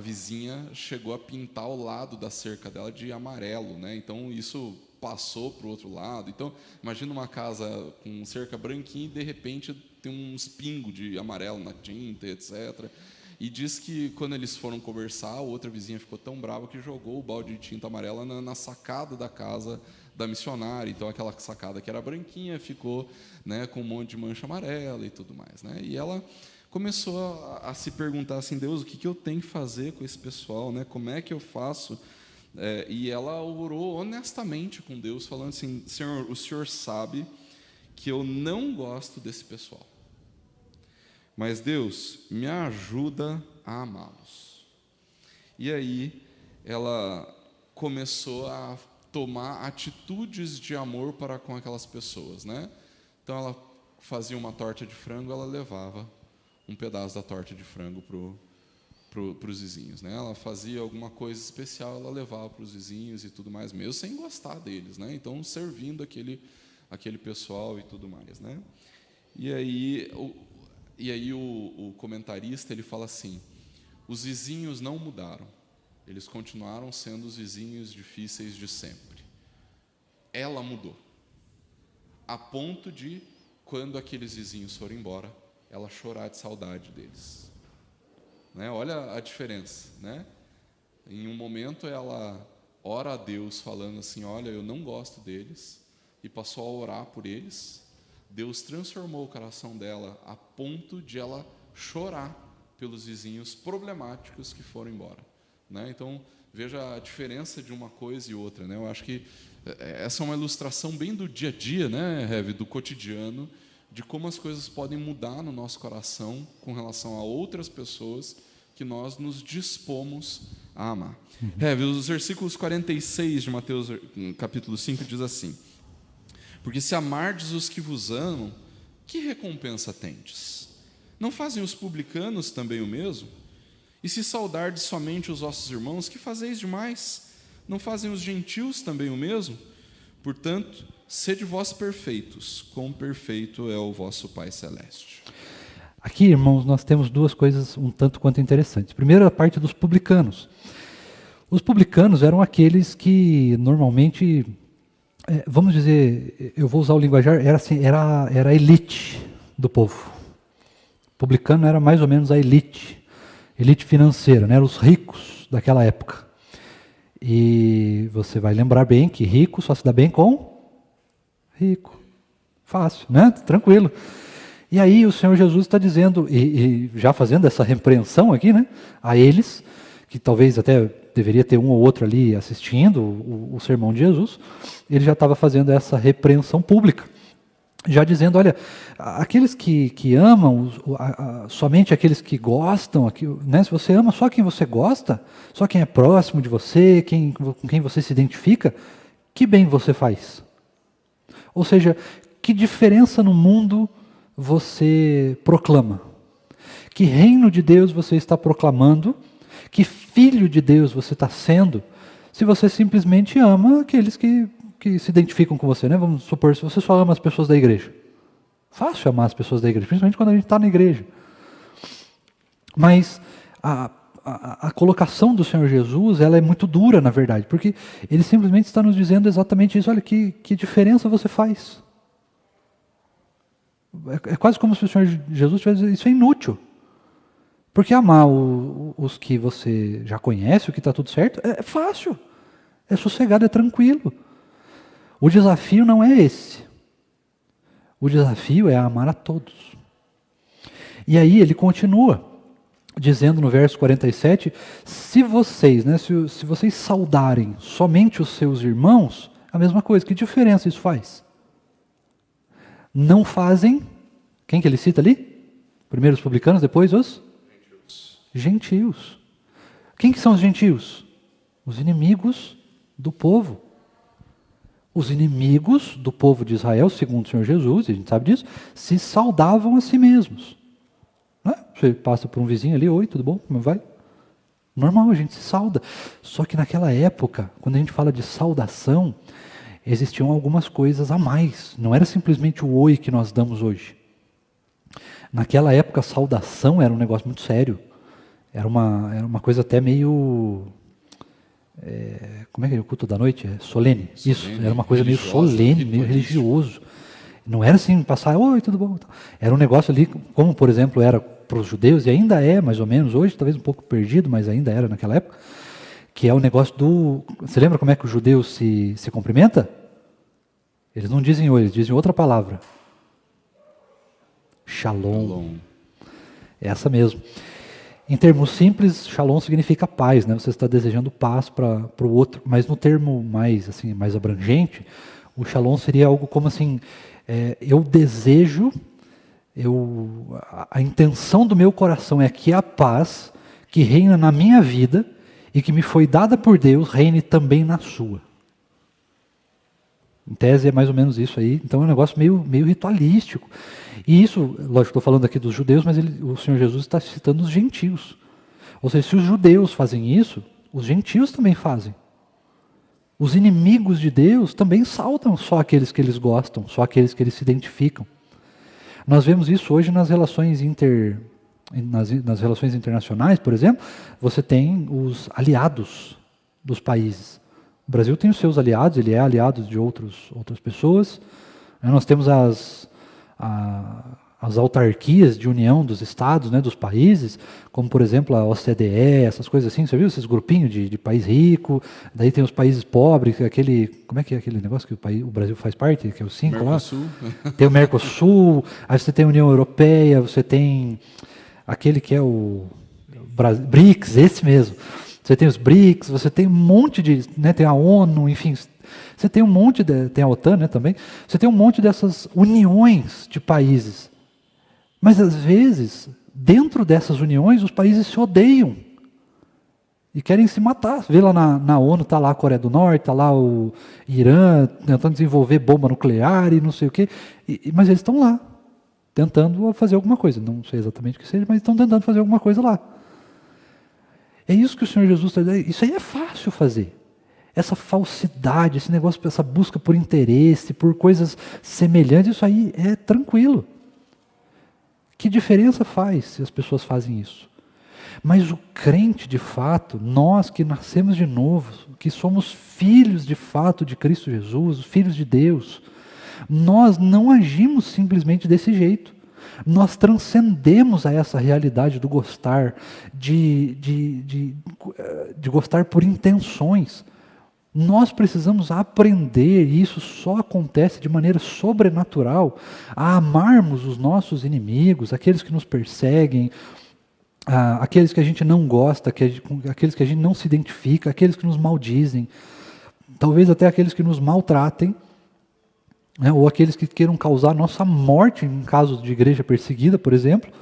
vizinha chegou a pintar o lado da cerca dela de amarelo, né? Então isso passou para o outro lado. Então imagina uma casa com cerca branquinha e de repente tem uns pingos de amarelo na tinta, etc. E diz que quando eles foram conversar, a outra vizinha ficou tão brava que jogou o balde de tinta amarela na sacada da casa da missionária. Então aquela sacada que era branquinha ficou, né, com um monte de mancha amarela e tudo mais, né? E ela começou a se perguntar assim: Deus, o que eu tenho que fazer com esse pessoal, né? Como é que eu faço? E ela orou honestamente com Deus, falando assim: Senhor, o Senhor sabe que eu não gosto desse pessoal, mas Deus, me ajuda a amá-los. E aí ela começou a tomar atitudes de amor para com aquelas pessoas, né? Então ela fazia uma torta de frango, ela levava um pedaço da torta de frango para os vizinhos, né? Ela fazia alguma coisa especial, ela levava para os vizinhos e tudo mais, mesmo sem gostar deles, né? Então servindo aquele pessoal e tudo mais, né? E aí o comentarista, ele fala assim: os vizinhos não mudaram, eles continuaram sendo os vizinhos difíceis de sempre. Ela mudou, a ponto de, quando aqueles vizinhos foram embora, ela chorar de saudade deles, né? Olha a diferença, né? Em um momento ela ora a Deus falando assim: olha, eu não gosto deles, e passou a orar por eles. Deus transformou o coração dela a ponto de ela chorar pelos vizinhos problemáticos que foram embora, né? Então veja a diferença de uma coisa e outra, né? Eu acho que essa é uma ilustração bem do dia a dia, né, Rev, do cotidiano, de como as coisas podem mudar no nosso coração com relação a outras pessoas que nós nos dispomos a amar. Rev, os versículos 46 de Mateus capítulo 5 diz assim: porque se amardes os que vos amam, que recompensa tendes? Não fazem os publicanos também o mesmo? E se saudardes somente os vossos irmãos, que fazeis demais? Não fazem os gentios também o mesmo? Portanto, sede vós perfeitos, como perfeito é o vosso Pai Celeste. Aqui, irmãos, nós temos duas coisas um tanto quanto interessantes. Primeiro, a parte dos publicanos. Os publicanos eram aqueles que normalmente, vamos dizer, eu vou usar o linguajar, era a elite do povo. Publicano era mais ou menos a elite financeira, né? Eram os ricos daquela época. E você vai lembrar bem que rico só se dá bem com rico. Fácil, né? Tranquilo. E aí o Senhor Jesus está dizendo, e já fazendo essa repreensão aqui, né? A eles, que talvez até deveria ter um ou outro ali assistindo o sermão de Jesus, ele já estava fazendo essa repreensão pública. Já dizendo, olha, aqueles que amam, somente aqueles que gostam, né? Se você ama só quem você gosta, só quem é próximo de você, com quem você se identifica, que bem você faz? Ou seja, que diferença no mundo você proclama? Que reino de Deus você está proclamando? Que filho de Deus você está sendo? Se você simplesmente ama aqueles que se identificam com você, né? Vamos supor, se você só ama as pessoas da igreja. Fácil amar as pessoas da igreja, principalmente quando a gente está na igreja. Mas a colocação do Senhor Jesus, ela é muito dura, na verdade, porque Ele simplesmente está nos dizendo exatamente isso. Olha, que diferença você faz. É quase como se o Senhor Jesus tivesse dizendo, isso é inútil. Porque amar os que você já conhece, o que está tudo certo, é fácil. É sossegado, é tranquilo. O desafio não é esse. O desafio é amar a todos. E aí ele continua, dizendo no verso 47, se vocês, né, se vocês saudarem somente os seus irmãos, a mesma coisa, que diferença isso faz? Não fazem, quem que ele cita ali? Primeiro os publicanos, depois os? Gentios. Quem que são os gentios? Os inimigos do povo. Os inimigos do povo de Israel, segundo o Senhor Jesus, e a gente sabe disso, se saudavam a si mesmos. Não é? Você passa por um vizinho ali, oi, tudo bom? Como vai? Normal, a gente se sauda. Só que naquela época, quando a gente fala de saudação, existiam algumas coisas a mais. Não era simplesmente o oi que nós damos hoje. Naquela época, a saudação era um negócio muito sério. Era uma coisa até meio... como é que é o culto da noite? Solene. Isso, era uma coisa meio solene, meio religioso. Não era assim, passar, oi, tudo bom? Era um negócio ali, como por exemplo era para os judeus, e ainda é mais ou menos hoje, talvez um pouco perdido, mas ainda era naquela época, que é o negócio do... Você lembra como é que o judeu se cumprimenta? Eles não dizem oi, eles dizem outra palavra. Shalom. É essa mesmo. Em termos simples, shalom significa paz, né? Você está desejando paz para o outro, mas no termo mais abrangente, o shalom seria algo como assim, eu desejo, a intenção do meu coração é que a paz que reina na minha vida e que me foi dada por Deus reine também na sua. Em tese é mais ou menos isso aí, então é um negócio meio ritualístico. E isso, lógico, estou falando aqui dos judeus, mas o Senhor Jesus está citando os gentios. Ou seja, se os judeus fazem isso, os gentios também fazem. Os inimigos de Deus também saudam só aqueles que eles gostam, só aqueles que eles se identificam. Nós vemos isso hoje nas relações nas relações internacionais, por exemplo, você tem os aliados dos países. O Brasil tem os seus aliados, ele é aliado de outras pessoas. Nós temos as autarquias de união dos estados, né, dos países, como por exemplo a OCDE, essas coisas assim, você viu esses grupinhos de país rico, daí tem os países pobres, como é que é aquele negócio que o Brasil faz parte, que é os 5 lá? Tem o Mercosul, aí você tem a União Europeia, você tem aquele que é o BRICS, esse mesmo. Você tem os BRICS, você tem um monte de, né, tem a ONU, enfim, você tem um monte tem a OTAN, né, também. Você tem um monte dessas uniões de países. Mas às vezes, dentro dessas uniões, os países se odeiam e querem se matar. Você vê lá na ONU, está lá a Coreia do Norte, está lá o Irã tentando desenvolver bomba nuclear e não sei o quê. Mas eles estão lá, tentando fazer alguma coisa. Não sei exatamente o que seja, mas estão tentando fazer alguma coisa lá. É isso que o Senhor Jesus está dizendo. Isso aí é fácil fazer. Essa falsidade, esse negócio, essa busca por interesse, por coisas semelhantes, isso aí é tranquilo. Que diferença faz se as pessoas fazem isso? Mas o crente de fato, nós que nascemos de novo, que somos filhos de fato de Cristo Jesus, filhos de Deus, nós não agimos simplesmente desse jeito. Nós transcendemos a essa realidade do gostar, de gostar por intenções. Nós precisamos aprender, e isso só acontece de maneira sobrenatural, a amarmos os nossos inimigos, aqueles que nos perseguem, aqueles que a gente não gosta, aqueles que a gente não se identifica, aqueles que nos maldizem, talvez até aqueles que nos maltratem, né, ou aqueles que queiram causar nossa morte, em caso de igreja perseguida, por exemplo.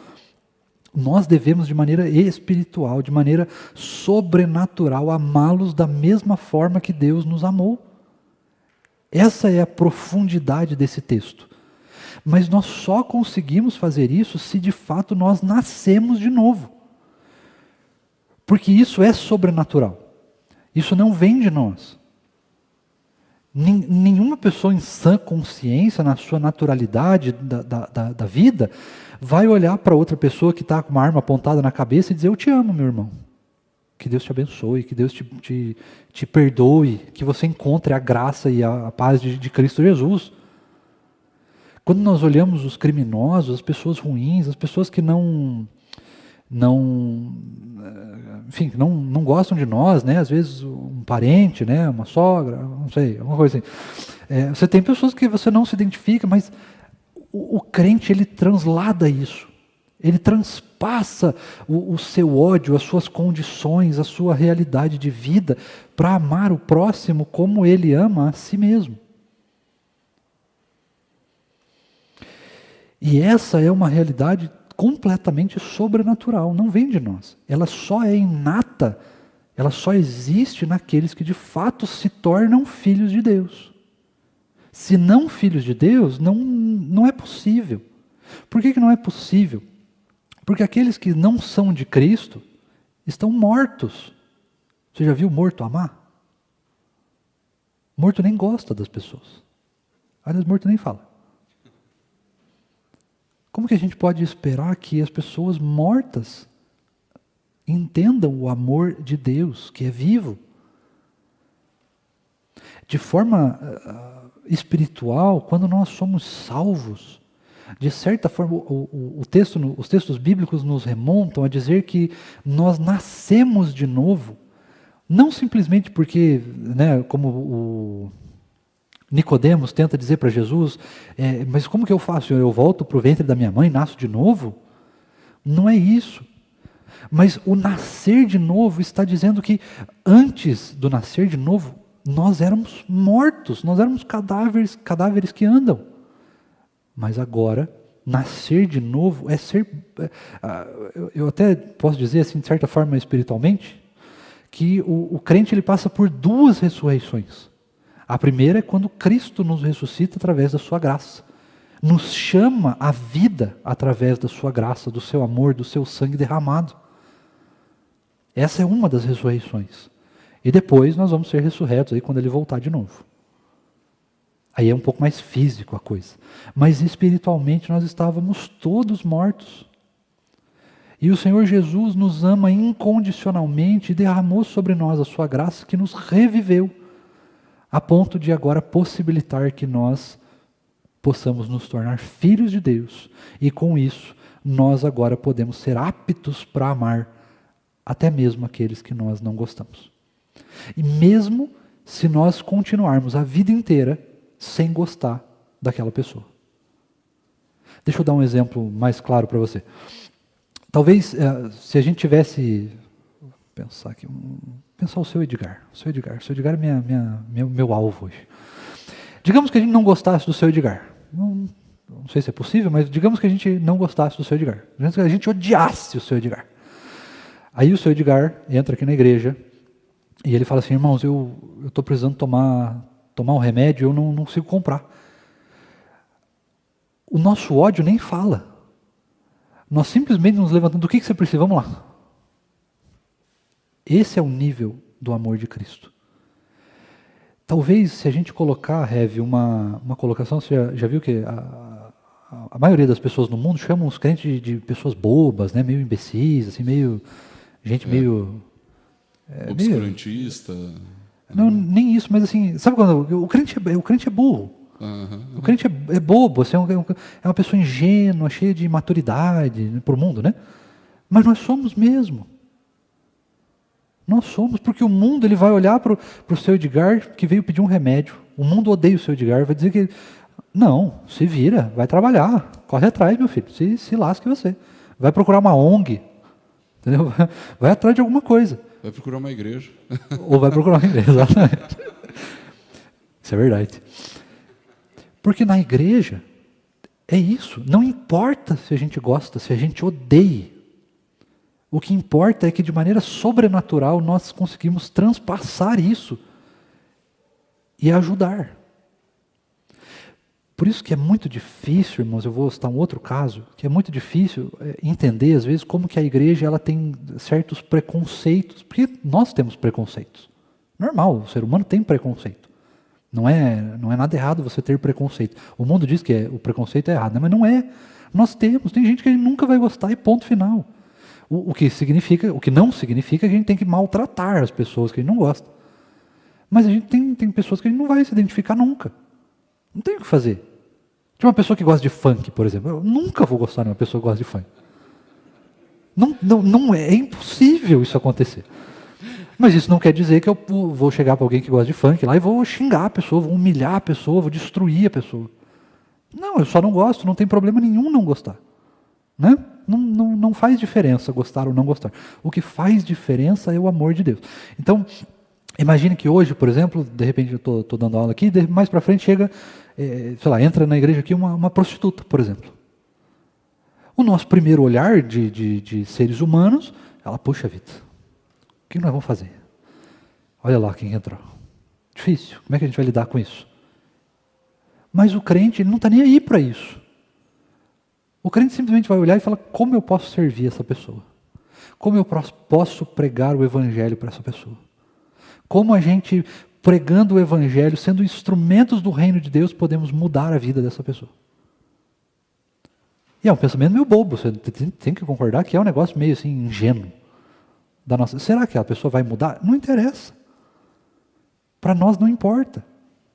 Nós devemos, de maneira espiritual, de maneira sobrenatural, amá-los da mesma forma que Deus nos amou. Essa é a profundidade desse texto. Mas nós só conseguimos fazer isso se de fato nós nascemos de novo. Porque isso é sobrenatural. Isso não vem de nós. Nenhuma pessoa em sã consciência, na sua naturalidade da vida, vai olhar para outra pessoa que está com uma arma apontada na cabeça e dizer: eu te amo, meu irmão. Que Deus te abençoe, que Deus te perdoe, que você encontre a graça e a paz de Cristo Jesus. Quando nós olhamos os criminosos, as pessoas ruins, as pessoas que não gostam de nós, né? Às vezes um parente, né? Uma sogra, não sei, alguma coisa assim. Você tem pessoas que você não se identifica, mas o crente, ele translada isso. Ele transpassa o seu ódio, as suas condições, a sua realidade de vida, para amar o próximo como ele ama a si mesmo. E essa é uma realidade completamente sobrenatural, não vem de nós. Ela só é inata, ela só existe naqueles que de fato se tornam filhos de Deus. Se não filhos de Deus, não é possível. Por que não é possível? Porque aqueles que não são de Cristo estão mortos. Você já viu morto amar? Morto nem gosta das pessoas. Aliás, morto nem fala. Como que a gente pode esperar que as pessoas mortas entendam o amor de Deus, que é vivo? De forma espiritual, quando nós somos salvos, de certa forma, os textos bíblicos nos remontam a dizer que nós nascemos de novo, não simplesmente porque, né, como o Nicodemos tenta dizer para Jesus, mas como que eu faço? Eu volto para o ventre da minha mãe, nasço de novo? Não é isso. Mas o nascer de novo está dizendo que antes do nascer de novo, nós éramos mortos, nós éramos cadáveres que andam. Mas agora, nascer de novo é ser... Eu até posso dizer assim, de certa forma espiritualmente, que o crente ele passa por duas ressurreições. A primeira é quando Cristo nos ressuscita através da sua graça. Nos chama à vida através da sua graça, do seu amor, do seu sangue derramado. Essa é uma das ressurreições. E depois nós vamos ser ressurretos aí quando ele voltar de novo. Aí é um pouco mais físico a coisa. Mas espiritualmente nós estávamos todos mortos. E o Senhor Jesus nos ama incondicionalmente e derramou sobre nós a sua graça que nos reviveu, a ponto de agora possibilitar que nós possamos nos tornar filhos de Deus. E com isso, nós agora podemos ser aptos para amar até mesmo aqueles que nós não gostamos. E mesmo se nós continuarmos a vida inteira sem gostar daquela pessoa. Deixa eu dar um exemplo mais claro para você. Talvez, se a gente tivesse... Pensar aqui... Pensar o seu Edgar. O seu Edgar é meu alvo hoje. Digamos que a gente não gostasse do seu Edgar. Não sei se é possível, mas digamos que a gente não gostasse do seu Edgar. Digamos que a gente odiasse o seu Edgar. Aí o seu Edgar entra aqui na igreja e ele fala assim: irmãos, eu estou precisando tomar um remédio, eu não consigo comprar. O nosso ódio nem fala. Nós simplesmente nos levantamos. Do que você precisa? Vamos lá. Esse é o nível do amor de Cristo. Talvez, se a gente colocar, Rev, uma colocação, você já viu que a maioria das pessoas no mundo chamam os crentes de pessoas bobas, né, meio imbecis, assim, meio meio... obscurantista. Não, nem isso, mas assim, sabe quando o crente é burro. O crente é bobo, assim, é uma pessoa ingênua, cheia de imaturidade, né, para o mundo, né? Mas nós somos mesmo. Nós somos, porque o mundo ele vai olhar para o seu Edgar, que veio pedir um remédio. O mundo odeia o seu Edgar, vai dizer que, não, se vira, vai trabalhar, corre atrás, meu filho, se lasque você. Vai procurar uma ONG, entendeu? Vai atrás de alguma coisa. Vai procurar uma igreja. Ou vai procurar uma igreja, exatamente. Isso é verdade. Porque na igreja, é isso, não importa se a gente gosta, se a gente odeia. O que importa é que de maneira sobrenatural nós conseguimos transpassar isso e ajudar. Por isso que é muito difícil, irmãos, eu vou citar um outro caso, que é muito difícil entender, às vezes, como que a igreja ela tem certos preconceitos, porque nós temos preconceitos. Normal, o ser humano tem preconceito. Não é nada errado você ter preconceito. O mundo diz que o preconceito é errado, né? Mas não é. Nós temos, tem gente que a gente nunca vai gostar e ponto final. O que não significa que a gente tem que maltratar as pessoas que a gente não gosta. Mas a gente tem pessoas que a gente não vai se identificar nunca. Não tem o que fazer. Tinha uma pessoa que gosta de funk, por exemplo. Eu nunca vou gostar de uma pessoa que gosta de funk. Não é impossível isso acontecer. Mas isso não quer dizer que eu vou chegar para alguém que gosta de funk lá e vou xingar a pessoa, vou humilhar a pessoa, vou destruir a pessoa. Não, eu só não gosto, não tem problema nenhum não gostar. Né? Não faz diferença gostar ou não gostar. O que faz diferença é o amor de Deus. Então, imagine que hoje, por exemplo, de repente eu estou dando aula aqui, mais para frente chega, sei lá, entra na igreja aqui uma prostituta, por exemplo. O nosso primeiro olhar de seres humanos, ela, puxa vida, o que nós vamos fazer? Olha lá quem entrou. Difícil, como é que a gente vai lidar com isso? Mas o crente, ele não está nem aí para isso. O crente simplesmente vai olhar e falar, como eu posso servir essa pessoa? Como eu posso pregar o evangelho para essa pessoa? Como a gente, pregando o evangelho, sendo instrumentos do reino de Deus, podemos mudar a vida dessa pessoa? E é um pensamento meio bobo, você tem que concordar que é um negócio meio assim, ingênuo. Será que a pessoa vai mudar? Não interessa. Para nós não importa.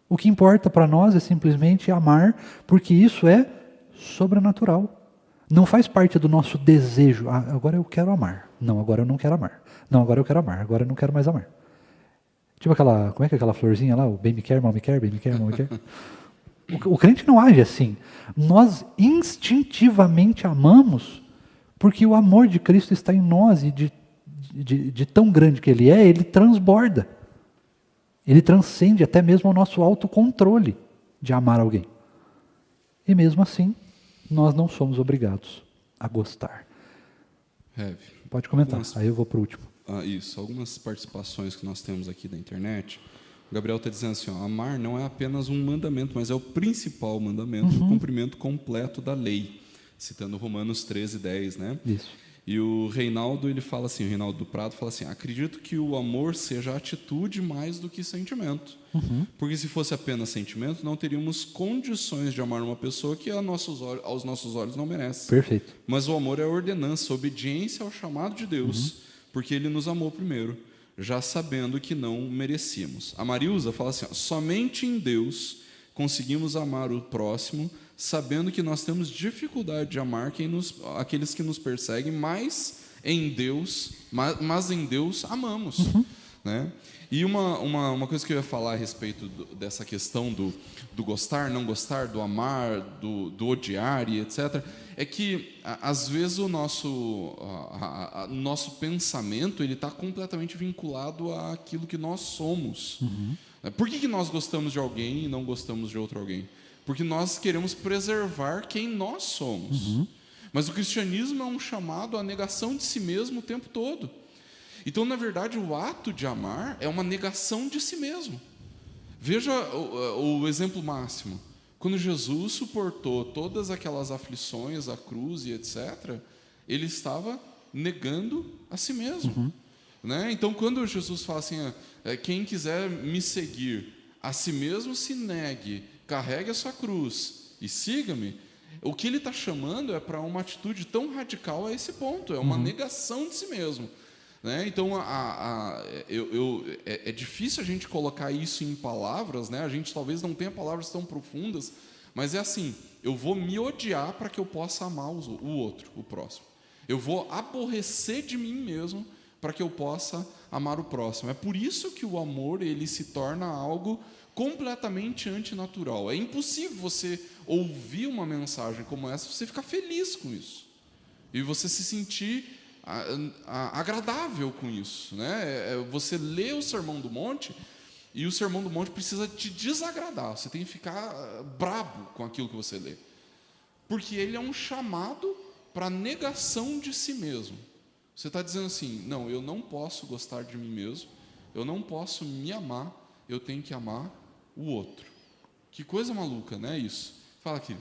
O que importa para nós é simplesmente amar, porque isso é sobrenatural. Não faz parte do nosso desejo. Ah, agora eu quero amar. Não, agora eu não quero amar. Não, agora eu quero amar. Agora eu não quero mais amar. Tipo aquela, como é que é aquela florzinha lá? O bem me quer, mal me quer, bem me quer, mal me quer. O crente não age assim. Nós instintivamente amamos porque o amor de Cristo está em nós e de tão grande que Ele é, Ele transborda. Ele transcende até mesmo o nosso autocontrole de amar alguém. E mesmo assim, nós não somos obrigados a gostar. Pode comentar, aí eu vou para o último. Isso, algumas participações que nós temos aqui da internet. O Gabriel está dizendo assim, ó, amar não é apenas um mandamento, mas é o principal mandamento, o cumprimento completo da lei. Citando Romanos 13:10, né? Isso. E o Reinaldo, ele fala assim, o Reinaldo do Prado fala assim, acredito que o amor seja atitude mais do que sentimento. Porque se fosse apenas sentimento, não teríamos condições de amar uma pessoa que aos nossos olhos não merece. Perfeito. Mas o amor é a ordenança, a obediência ao chamado de Deus, porque Ele nos amou primeiro, já sabendo que não merecíamos. A Marilza fala assim, ó, somente em Deus conseguimos amar o próximo, sabendo que nós temos dificuldade de amar aqueles que nos perseguem, mas em Deus amamos. Né? E uma coisa que eu ia falar a respeito dessa questão do gostar, não gostar, do amar, do odiar e etc., é que, às vezes, o nosso pensamento está completamente vinculado àquilo que nós somos. Por que nós gostamos de alguém e não gostamos de outro alguém? Porque nós queremos preservar quem nós somos. Mas o cristianismo é um chamado à negação de si mesmo o tempo todo. Então, na verdade, o ato de amar é uma negação de si mesmo. Veja o exemplo máximo. Quando Jesus suportou todas aquelas aflições, a cruz e etc., ele estava negando a si mesmo. Né? Então, quando Jesus fala assim, quem quiser me seguir, a si mesmo se negue, carregue a sua cruz e siga-me, o que ele está chamando é para uma atitude tão radical a esse ponto, é uma negação de si mesmo. Né? Então, é difícil a gente colocar isso em palavras, né? A gente talvez não tenha palavras tão profundas, mas é assim, eu vou me odiar para que eu possa amar o outro, o próximo. Eu vou aborrecer de mim mesmo para que eu possa amar o próximo. É por isso que o amor ele se torna algo completamente antinatural. É impossível você ouvir uma mensagem como essa, você ficar feliz com isso. E você se sentir agradável com isso. Né? Você lê o Sermão do Monte, e o Sermão do Monte precisa te desagradar. Você tem que ficar brabo com aquilo que você lê. Porque ele é um chamado para a negação de si mesmo. Você está dizendo assim, não, eu não posso gostar de mim mesmo, eu não posso me amar, eu tenho que amar o outro. Que coisa maluca, né, isso? Fala aqui.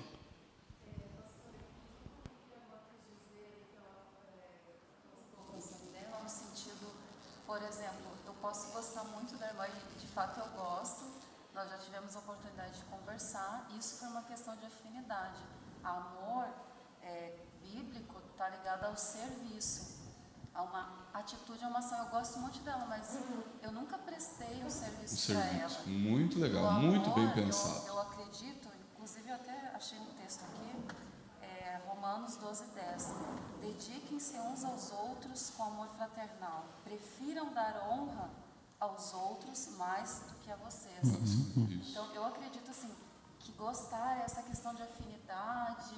No sentido, por exemplo, eu posso gostar muito da irmã, de fato eu gosto, nós já tivemos a oportunidade de conversar, isso foi uma questão de afinidade. Amor bíblico está ligado ao serviço, a uma atitude, a uma ação. Eu gosto muito dela, mas eu nunca prestei um serviço para ela. Muito legal, O muito amor, bem pensado. Eu acredito, inclusive eu até achei um texto aqui, Romanos 12:10. Dediquem-se uns aos outros com amor fraternal. Prefiram dar honra aos outros mais do que a vocês. Então, eu acredito assim, que gostar é essa questão de afinidade,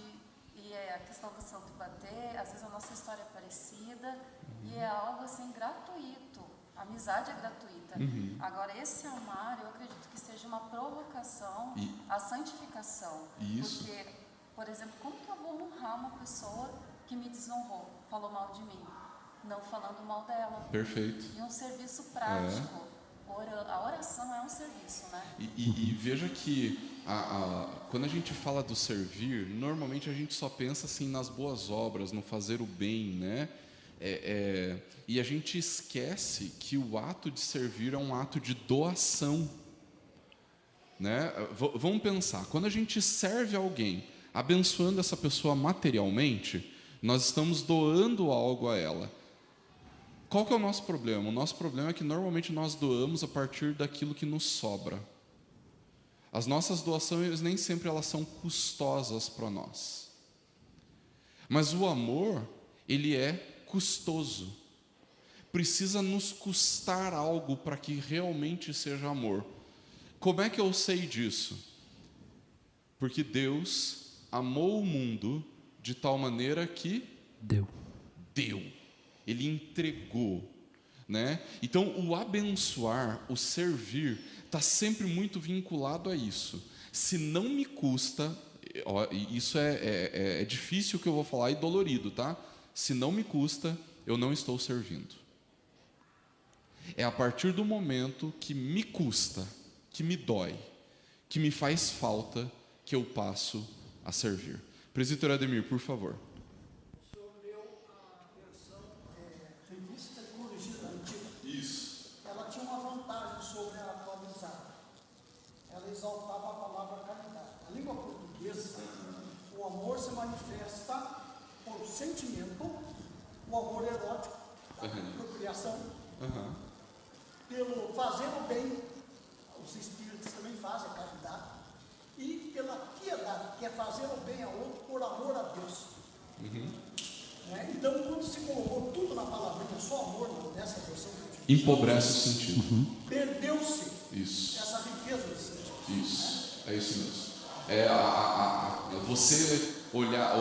e é a questão do santo bater, às vezes a nossa história é parecida, e é algo assim gratuito. A amizade é gratuita. Agora, esse amar, eu acredito que seja uma provocação à santificação. Isso. Porque, por exemplo, como que eu vou honrar uma pessoa que me desonrou, falou mal de mim? Não falando mal dela. Perfeito. E um serviço prático. A oração é um serviço, né? E veja que quando a gente fala do servir, normalmente a gente só pensa assim nas boas obras, no fazer o bem, né? E a gente esquece que o ato de servir é um ato de doação, né? Vamos pensar, quando a gente serve alguém, abençoando essa pessoa materialmente, nós estamos doando algo a ela. Qual que é o nosso problema? O nosso problema é que normalmente nós doamos a partir daquilo que nos sobra. As nossas doações nem sempre elas são custosas para nós. Mas o amor, ele é custoso. Precisa nos custar algo para que realmente seja amor. Como é que eu sei disso? Porque Deus amou o mundo de tal maneira que deu. Ele entregou, né? Então, o abençoar, o servir, está sempre muito vinculado a isso. Se não me custa, isso é difícil que eu vou falar e dolorido, tá? Se não me custa, eu não estou servindo. É a partir do momento que me custa, que me dói, que me faz falta, que eu passo a servir. Presbítero Ademir, por favor. Revista e corrigida antiga. Isso. Ela tinha uma vantagem sobre a atualizada. Ela exaltava a palavra caridade. A língua portuguesa, o amor se manifesta por sentimento, o amor erótico, a procriação, pelo fazer o bem, os espíritos também fazem a caridade, e pela piedade, que é fazer o bem ao outro por amor a Deus. Então, quando se colocou tudo na palavrinha, só amor, nessa versão que eu tive, Empobrece o sentido. perdeu-se essa riqueza de sentido. Isso, é isso mesmo. Você olhar,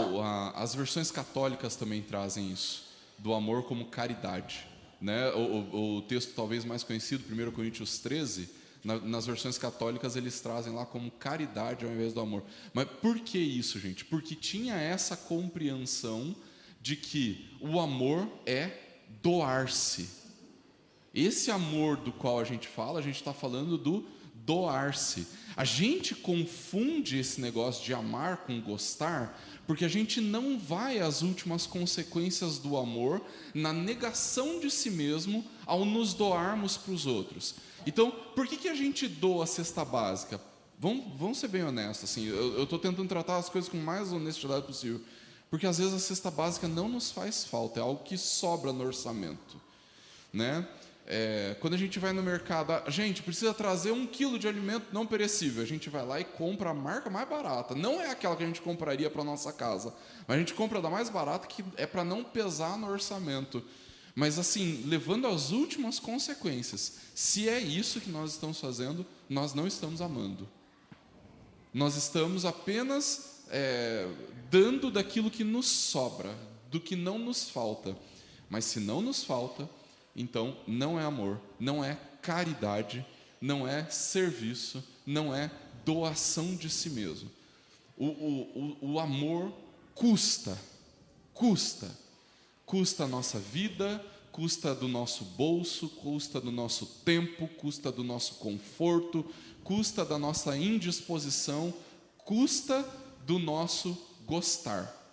as versões católicas também trazem isso, do amor como caridade, né? O texto talvez mais conhecido, 1 Coríntios 13, nas versões católicas eles trazem lá como caridade ao invés do amor. Mas por que isso, gente? Porque tinha essa compreensão de que o amor é doar-se. Esse amor do qual a gente fala, a gente está falando do doar-se. A gente confunde esse negócio de amar com gostar, porque a gente não vai às últimas consequências do amor na negação de si mesmo ao nos doarmos para os outros. Então, por que a gente doa a cesta básica? Vamos ser bem honestos. Assim, eu estou tentando tratar as coisas com mais honestidade possível. Porque às vezes a cesta básica não nos faz falta, é algo que sobra no orçamento, né? Quando a gente vai no mercado, a gente precisa trazer 1 quilo de alimento não perecível, a gente vai lá e compra a marca mais barata, não é aquela que a gente compraria para a nossa casa, mas a gente compra da mais barata, que é para não pesar no orçamento. Mas assim, levando às últimas consequências, se é isso que nós estamos fazendo, nós não estamos amando. Nós estamos apenas dando daquilo que nos sobra, do que não nos falta. Mas se não nos falta, então não é amor, não é caridade, não é serviço, não é doação de si mesmo. O amor custa a nossa vida, custa do nosso bolso, custa do nosso tempo, custa do nosso conforto, custa da nossa indisposição, custa do nosso gostar.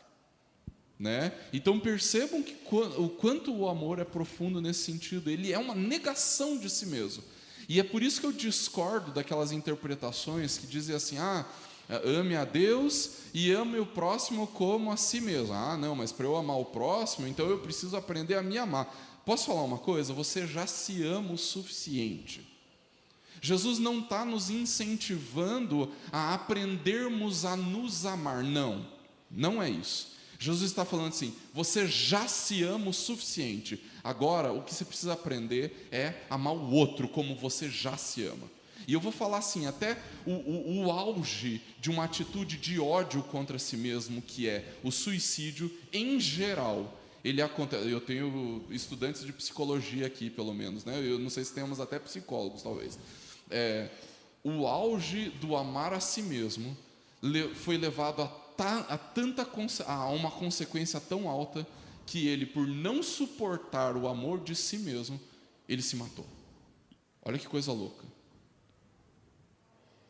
Né? Então percebam que o quanto o amor é profundo nesse sentido. Ele é uma negação de si mesmo. E é por isso que eu discordo daquelas interpretações que dizem assim, ame a Deus e ame o próximo como a si mesmo. Não, mas para eu amar o próximo, então eu preciso aprender a me amar. Posso falar uma coisa? Você já se ama o suficiente. Jesus não está nos incentivando a aprendermos a nos amar. Não, não é isso. Jesus está falando assim, você já se ama o suficiente. Agora, o que você precisa aprender é amar o outro como você já se ama. E eu vou falar assim, até o auge de uma atitude de ódio contra si mesmo, que é o suicídio, em geral, ele acontece. Eu tenho estudantes de psicologia aqui, pelo menos, né? Eu não sei se temos até psicólogos, talvez. O auge do amar a si mesmo foi levado a uma consequência tão alta que ele, por não suportar o amor de si mesmo, ele se matou. Olha que coisa louca.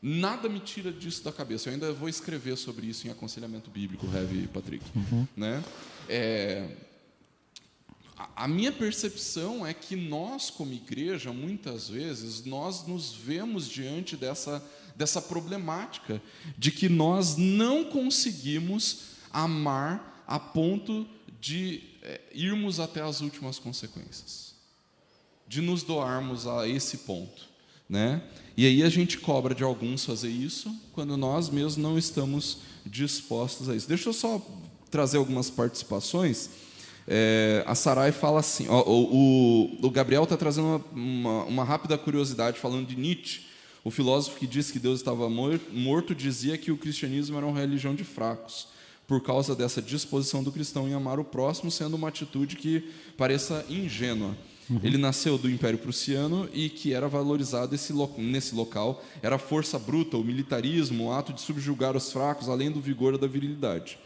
Nada me tira disso da cabeça. Eu ainda vou escrever sobre isso em aconselhamento bíblico, Rev e Patrick. Né? A minha percepção é que nós, como igreja, muitas vezes, nós nos vemos diante dessa problemática de que nós não conseguimos amar a ponto de irmos até as últimas consequências, de nos doarmos a esse ponto, né? E aí a gente cobra de alguns fazer isso, quando nós mesmos não estamos dispostos a isso. Deixa eu só trazer algumas participações. A Sarai fala assim, o Gabriel está trazendo uma rápida curiosidade, falando de Nietzsche. O filósofo que disse que Deus estava morto dizia que o cristianismo era uma religião de fracos, por causa dessa disposição do cristão em amar o próximo, sendo uma atitude que pareça ingênua. Ele nasceu do Império Prussiano e que era valorizado nesse local era a força bruta, o militarismo, o ato de subjugar os fracos, além do vigor da virilidade.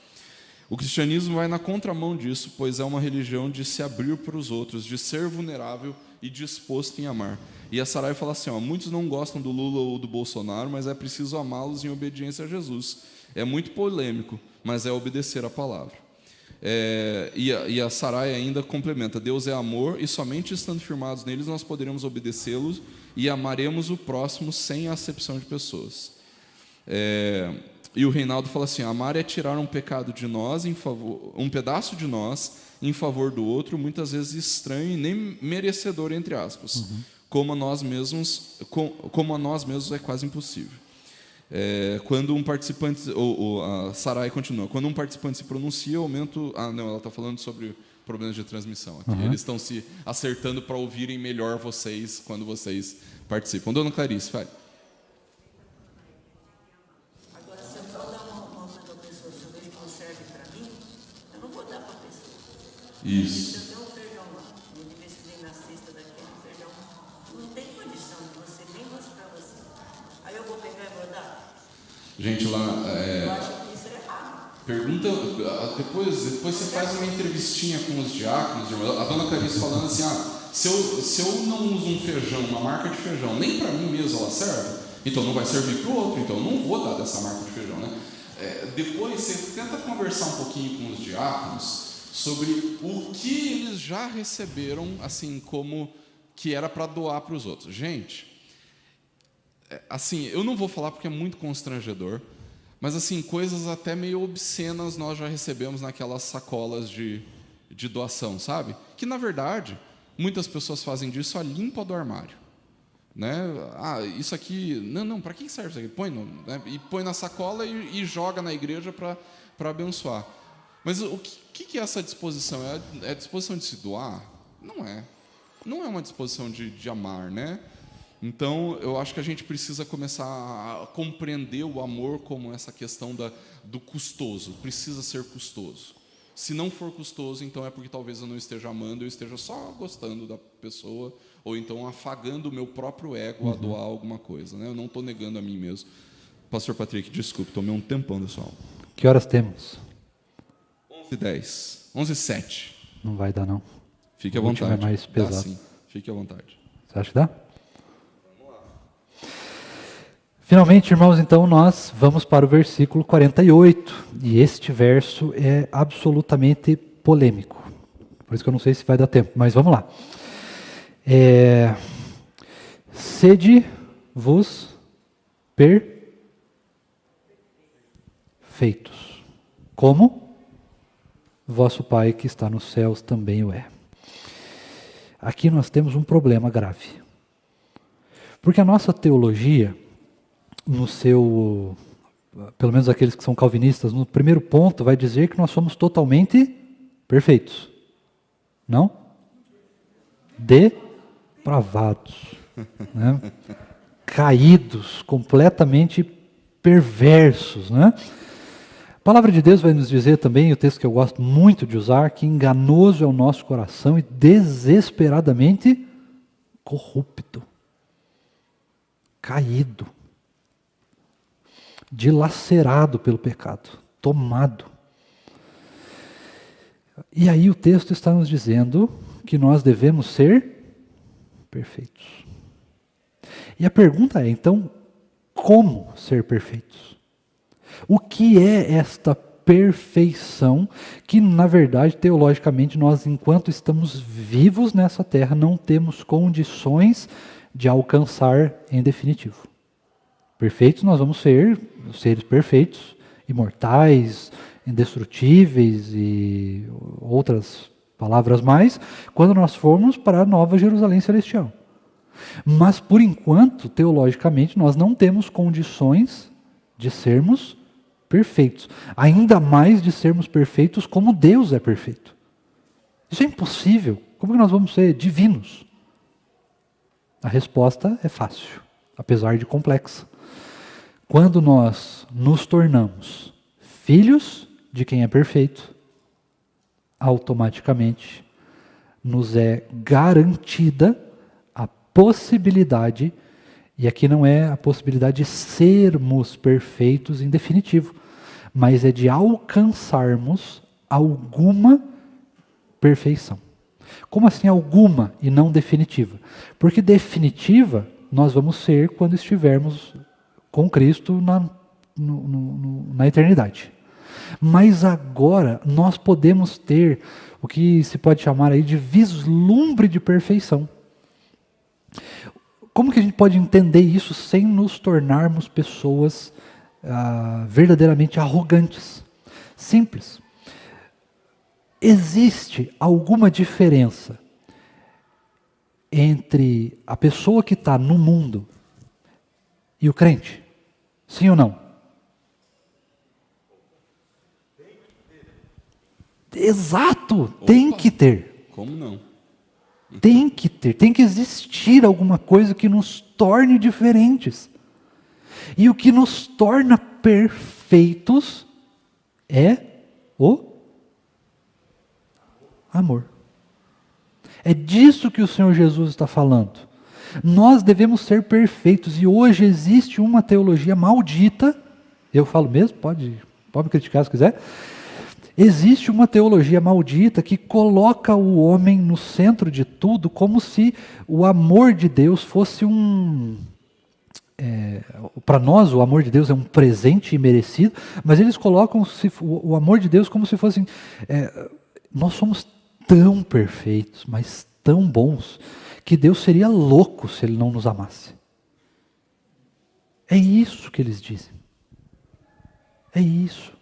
O cristianismo vai na contramão disso, pois é uma religião de se abrir para os outros, de ser vulnerável e disposto em amar. E a Sarai fala assim, muitos não gostam do Lula ou do Bolsonaro, mas é preciso amá-los em obediência a Jesus. É muito polêmico, mas é obedecer a palavra. E a Sarai ainda complementa, Deus é amor e somente estando firmados neles nós poderemos obedecê-los e amaremos o próximo sem acepção de pessoas. E o Reinaldo fala assim, amar é tirar um pecado de nós, um pedaço de nós, em favor do outro, muitas vezes estranho e nem merecedor, entre aspas. Como a nós mesmos é quase impossível. Quando um participante, a Sarai continua, quando um participante se pronuncia, aumento... não, ela está falando sobre problemas de transmissão aqui. Eles estão se acertando para ouvirem melhor vocês quando vocês participam. Dona Clarice, vai. Agora, se eu só dar uma coisa à pessoa, se eu vejo que não serve para mim, eu não vou dar para a pessoa. Isso. Se eu tenho um feijão lá, eu devia se vem na cesta daquele feijão, não tem condição de você, nem gosto para você. Aí eu vou pegar e vou dar. Gente, lá... Eu acho que isso é errado. Pergunta, depois você faz uma entrevistinha com os diáconos, a dona Clarice falando assim, se eu não uso um feijão, uma marca de feijão, nem para mim mesmo ela serve, então não vai servir para o outro, então eu não vou dar dessa marca de feijão, né? Depois você tenta conversar um pouquinho com os diáconos sobre o que eles já receberam, assim, como que era para doar para os outros. Gente, assim, eu não vou falar porque é muito constrangedor, mas assim, coisas até meio obscenas nós já recebemos naquelas sacolas de doação, sabe? Que, na verdade, muitas pessoas fazem disso a limpa do armário. Né? Isso aqui... Não, para que serve isso aqui? Põe, né? E põe na sacola e joga na igreja para abençoar. Mas o que é essa disposição? É a disposição de se doar? Não é. Não é uma disposição de amar, né? Então, eu acho que a gente precisa começar a compreender o amor como essa questão do custoso. Precisa ser custoso. Se não for custoso, então é porque talvez eu não esteja amando, eu esteja só gostando da pessoa, ou então afagando o meu próprio ego a doar alguma coisa. Né? Eu não estou negando a mim mesmo. Pastor Patrick, desculpe, tomei um tempão dessa aula. Que horas temos? 11h10. 11h07. Não vai dar, não. Fique à vontade. É mais pesado. Dá, sim. Fique à vontade. Você acha que dá? Finalmente, irmãos, então nós vamos para o versículo 48. E este verso é absolutamente polêmico. Por isso que eu não sei se vai dar tempo, mas vamos lá. Sede-vos perfeitos, como vosso Pai que está nos céus também o é. Aqui nós temos um problema grave. Porque a nossa teologia, pelo menos aqueles que são calvinistas, no primeiro ponto vai dizer que nós somos totalmente perfeitos. Não? Depravados. Né? Caídos, completamente perversos. Né? A palavra de Deus vai nos dizer também, o texto que eu gosto muito de usar, que enganoso é o nosso coração e desesperadamente corrupto. Caído. Dilacerado pelo pecado. Tomado. E aí o texto está nos dizendo que nós devemos ser perfeitos. E a pergunta é, então, como ser perfeitos? O que é esta perfeição que, na verdade, teologicamente, nós, enquanto estamos vivos nessa terra, não temos condições de alcançar em definitivo? Perfeitos nós vamos ser seres perfeitos, imortais, indestrutíveis e outras palavras mais, quando nós formos para a Nova Jerusalém Celestial. Mas, por enquanto, teologicamente, nós não temos condições de sermos perfeitos. Ainda mais de sermos perfeitos como Deus é perfeito. Isso é impossível. Como que nós vamos ser divinos? A resposta é fácil, apesar de complexa. Quando nós nos tornamos filhos de quem é perfeito, automaticamente nos é garantida a possibilidade, e aqui não é a possibilidade de sermos perfeitos em definitivo, mas é de alcançarmos alguma perfeição. Como assim alguma e não definitiva? Porque definitiva nós vamos ser quando estivermos com Cristo na eternidade. Mas agora nós podemos ter o que se pode chamar aí de vislumbre de perfeição. Como que a gente pode entender isso sem nos tornarmos pessoas verdadeiramente arrogantes? Simples. Existe alguma diferença entre a pessoa que está no mundo e o crente? Sim ou não? Exato, tem que ter. Como não? Tem que ter, tem que existir alguma coisa que nos torne diferentes. E o que nos torna perfeitos é o amor. É disso que o Senhor Jesus está falando. Nós devemos ser perfeitos e hoje existe uma teologia maldita, eu falo mesmo, pode me criticar se quiser. Existe uma teologia maldita que coloca o homem no centro de tudo, como se o amor de Deus fosse para nós, o amor de Deus é um presente imerecido, mas eles colocam o amor de Deus como se fosse... nós somos tão perfeitos, mas tão bons, que Deus seria louco se Ele não nos amasse. É isso que eles dizem. É isso.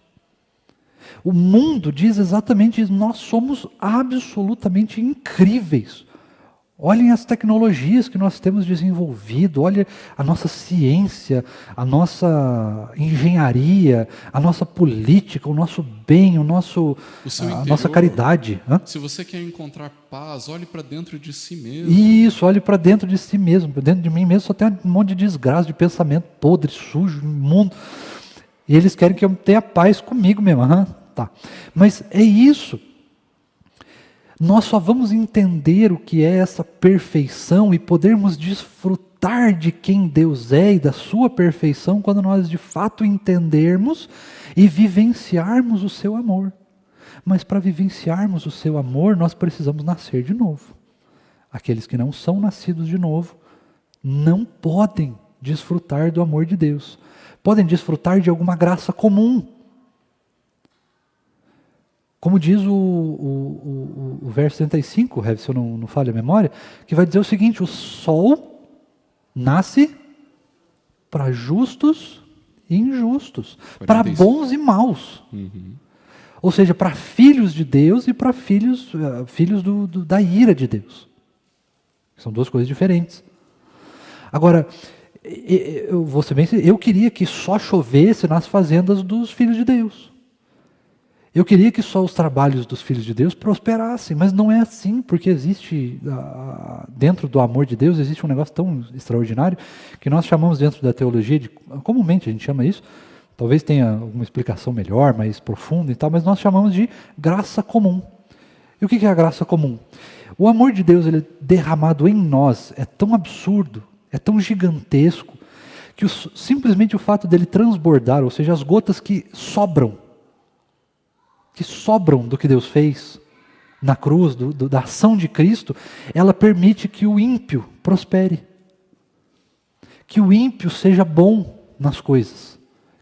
O mundo diz exatamente isso. Nós somos absolutamente incríveis. Olhem as tecnologias que nós temos desenvolvido, olhem a nossa ciência, a nossa engenharia, a nossa política, o nosso bem, a nossa caridade. Se você quer encontrar paz, olhe para dentro de si mesmo. Isso, olhe para dentro de si mesmo. Dentro de mim mesmo só tem um monte de desgraça, de pensamento podre, sujo, imundo. E eles querem que eu tenha paz comigo mesmo. Tá. Mas é isso. Nós só vamos entender o que é essa perfeição e podermos desfrutar de quem Deus é e da sua perfeição quando nós de fato entendermos e vivenciarmos o seu amor. Mas para vivenciarmos o seu amor, nós precisamos nascer de novo. Aqueles que não são nascidos de novo não podem desfrutar do amor de Deus. Podem desfrutar de alguma graça comum. Como diz o verso 35, se eu não falho a memória, que vai dizer o seguinte: o sol nasce para justos e injustos, para bons e maus. Ou seja, para filhos de Deus e para filhos da ira de Deus. São duas coisas diferentes. Agora, eu vou ser bem sincero, eu queria que só chovesse nas fazendas dos filhos de Deus. Eu queria que só os trabalhos dos filhos de Deus prosperassem, mas não é assim, porque existe, dentro do amor de Deus, existe um negócio tão extraordinário, que nós chamamos dentro da teologia, comumente a gente chama isso, talvez tenha alguma explicação melhor, mais profunda e tal, mas nós chamamos de graça comum. E o que é a graça comum? O amor de Deus, ele derramado em nós, é tão absurdo, é tão gigantesco, que simplesmente o fato dele transbordar, ou seja, as gotas que sobram do que Deus fez na cruz, da ação de Cristo, ela permite que o ímpio prospere. Que o ímpio seja bom nas coisas.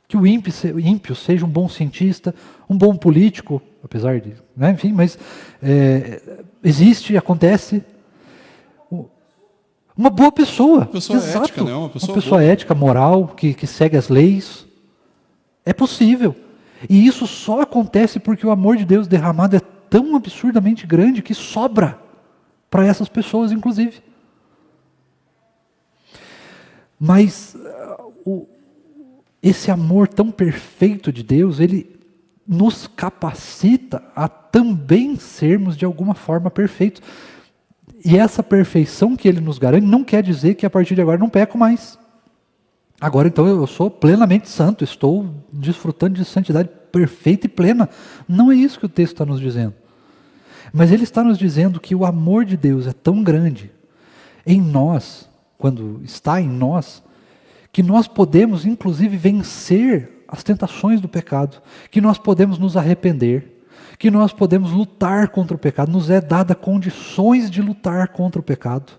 Que o ímpio seja um bom cientista, um bom político, apesar de... Né, enfim, mas existe, acontece. Uma boa pessoa. Uma pessoa exato, ética, né? Uma pessoa boa. Ética, moral, que segue as leis. É possível. E isso só acontece porque o amor de Deus derramado é tão absurdamente grande que sobra para essas pessoas, inclusive. Mas esse amor tão perfeito de Deus, ele nos capacita a também sermos de alguma forma perfeitos. E essa perfeição que ele nos garante não quer dizer que a partir de agora não peco mais. Agora então eu sou plenamente santo, estou desfrutando de santidade perfeita e plena. Não é isso que o texto está nos dizendo. Mas ele está nos dizendo que o amor de Deus é tão grande em nós, quando está em nós, que nós podemos inclusive vencer as tentações do pecado, que nós podemos nos arrepender, que nós podemos lutar contra o pecado, nos é dada condições de lutar contra o pecado,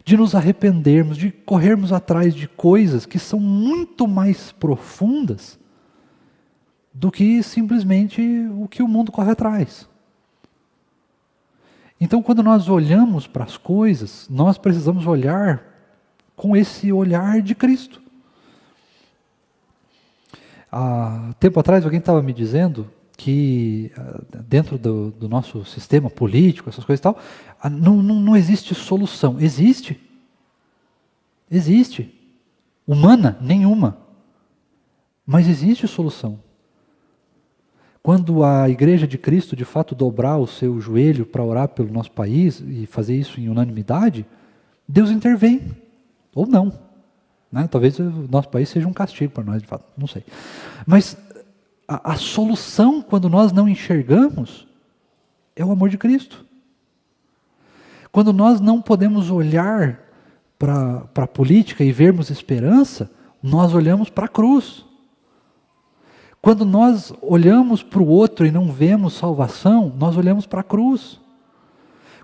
de nos arrependermos, de corrermos atrás de coisas que são muito mais profundas do que simplesmente o que o mundo corre atrás. Então, quando nós olhamos para as coisas, nós precisamos olhar com esse olhar de Cristo. Há tempo atrás, alguém estava me dizendo que dentro do nosso sistema político, essas coisas e tal, não existe solução. Existe. Existe. Humana? Nenhuma. Mas existe solução. Quando a Igreja de Cristo, de fato, dobrar o seu joelho para orar pelo nosso país e fazer isso em unanimidade, Deus intervém. Ou não. Né? Talvez o nosso país seja um castigo para nós, de fato. Não sei. Mas a solução, quando nós não enxergamos, é o amor de Cristo. Quando nós não podemos olhar para a política e vermos esperança, nós olhamos para a cruz. Quando nós olhamos para o outro e não vemos salvação, nós olhamos para a cruz.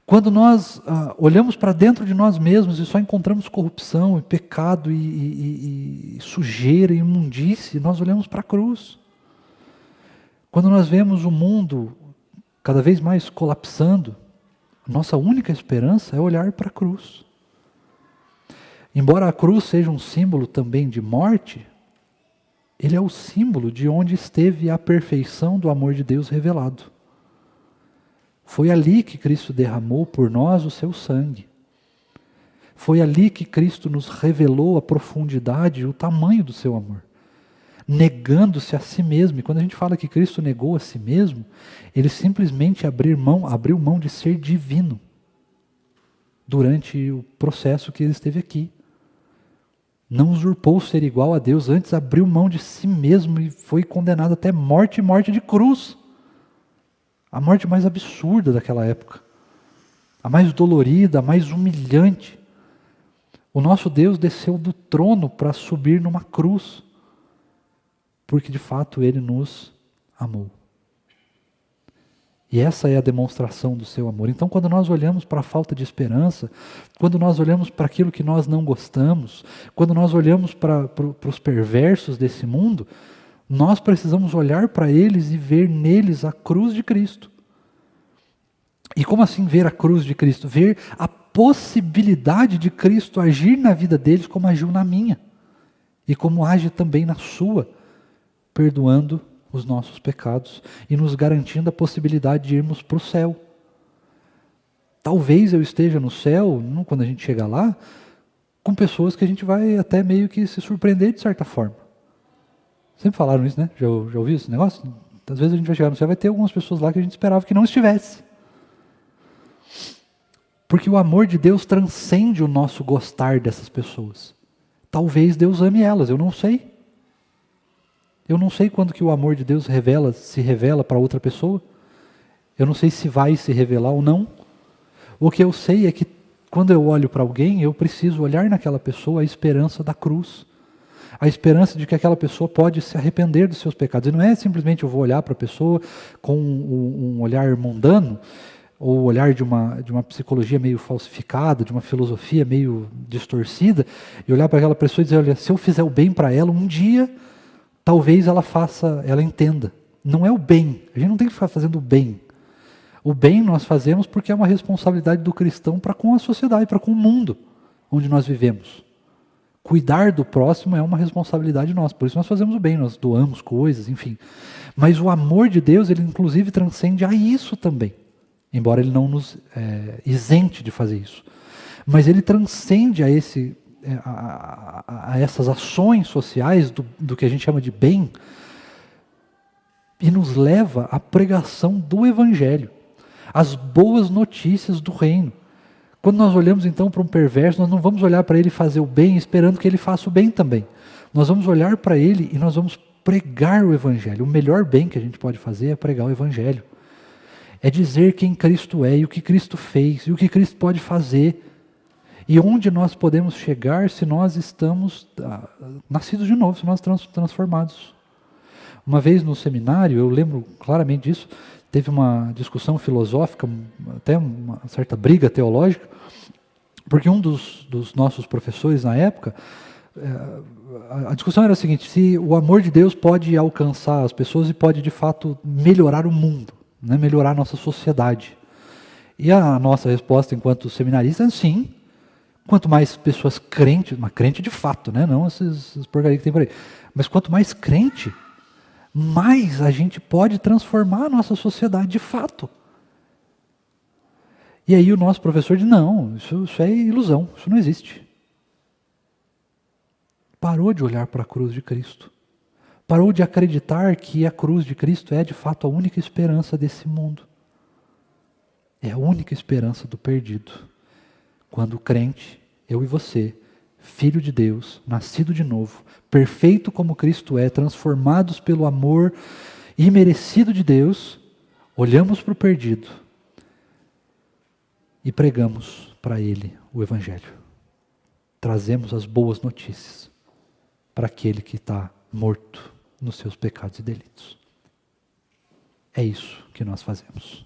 Quando nós olhamos para dentro de nós mesmos e só encontramos corrupção, e pecado, e sujeira, e imundície, nós olhamos para a cruz. Quando nós vemos o mundo cada vez mais colapsando, nossa única esperança é olhar para a cruz. Embora a cruz seja um símbolo também de morte, ele é o símbolo de onde esteve a perfeição do amor de Deus revelado. Foi ali que Cristo derramou por nós o seu sangue. Foi ali que Cristo nos revelou a profundidade e o tamanho do seu amor. Negando-se a si mesmo. E quando a gente fala que Cristo negou a si mesmo, ele simplesmente abriu mão de ser divino durante o processo que ele esteve aqui. Não usurpou ser igual a Deus, antes abriu mão de si mesmo e foi condenado até morte e morte de cruz. A morte mais absurda daquela época. A mais dolorida, a mais humilhante. O nosso Deus desceu do trono para subir numa cruz. Porque de fato Ele nos amou. E essa é a demonstração do seu amor. Então, quando nós olhamos para a falta de esperança, quando nós olhamos para aquilo que nós não gostamos, quando nós olhamos para os perversos desse mundo, nós precisamos olhar para eles e ver neles a cruz de Cristo. E como assim ver a cruz de Cristo? Ver a possibilidade de Cristo agir na vida deles como agiu na minha. E como age também na sua, perdoando os nossos pecados e nos garantindo a possibilidade de irmos para o céu. Talvez eu esteja no céu, quando a gente chegar lá, com pessoas que a gente vai até meio que se surpreender de certa forma. Sempre falaram isso, né? Já ouviu esse negócio? Às vezes a gente vai chegar no céu, vai ter algumas pessoas lá que a gente esperava que não estivesse. Porque o amor de Deus transcende o nosso gostar dessas pessoas. Talvez Deus ame elas, eu não sei. Eu não sei quando que o amor de Deus se revela para outra pessoa. Eu não sei se vai se revelar ou não. O que eu sei é que quando eu olho para alguém, eu preciso olhar naquela pessoa a esperança da cruz. A esperança de que aquela pessoa pode se arrepender dos seus pecados. E não é simplesmente eu vou olhar para a pessoa com um olhar mundano, ou o olhar de uma psicologia meio falsificada, de uma filosofia meio distorcida, e olhar para aquela pessoa e dizer, olha, se eu fizer o bem para ela, um dia, talvez ela entenda. Não é o bem, a gente não tem que ficar fazendo o bem. O bem nós fazemos porque é uma responsabilidade do cristão para com a sociedade, para com o mundo onde nós vivemos. Cuidar do próximo é uma responsabilidade nossa, por isso nós fazemos o bem, nós doamos coisas, enfim. Mas o amor de Deus, ele inclusive transcende a isso também. Embora ele não nos isente de fazer isso. Mas ele transcende a essas ações sociais do que a gente chama de bem e nos leva à pregação do Evangelho, às boas notícias do reino. Quando nós olhamos então para um perverso, nós não vamos olhar para ele fazer o bem esperando que ele faça o bem também. Nós vamos olhar para ele e nós vamos pregar o Evangelho. O melhor bem que a gente pode fazer é pregar o Evangelho. É dizer quem Cristo é e o que Cristo fez e o que Cristo pode fazer. E onde nós podemos chegar se nós estamos nascidos de novo, se nós estamos transformados. Uma vez no seminário, eu lembro claramente disso, teve uma discussão filosófica, até uma certa briga teológica, porque um dos nossos professores na época, a discussão era a seguinte, se o amor de Deus pode alcançar as pessoas e pode de fato melhorar o mundo, né, melhorar a nossa sociedade. E a nossa resposta enquanto seminaristas é sim, quanto mais pessoas crentes, uma crente de fato, né, não essas porcarias que tem por aí, mas quanto mais crente, mais a gente pode transformar a nossa sociedade de fato. E aí o nosso professor diz, não, isso é ilusão, isso não existe. Parou de olhar para a cruz de Cristo. Parou de acreditar que a cruz de Cristo é de fato a única esperança desse mundo. É a única esperança do perdido. Quando o crente, eu e você, filho de Deus, nascido de novo, perfeito como Cristo é, transformados pelo amor imerecido de Deus, olhamos para o perdido e pregamos para ele o Evangelho. Trazemos as boas notícias para aquele que está morto nos seus pecados e delitos. É isso que nós fazemos.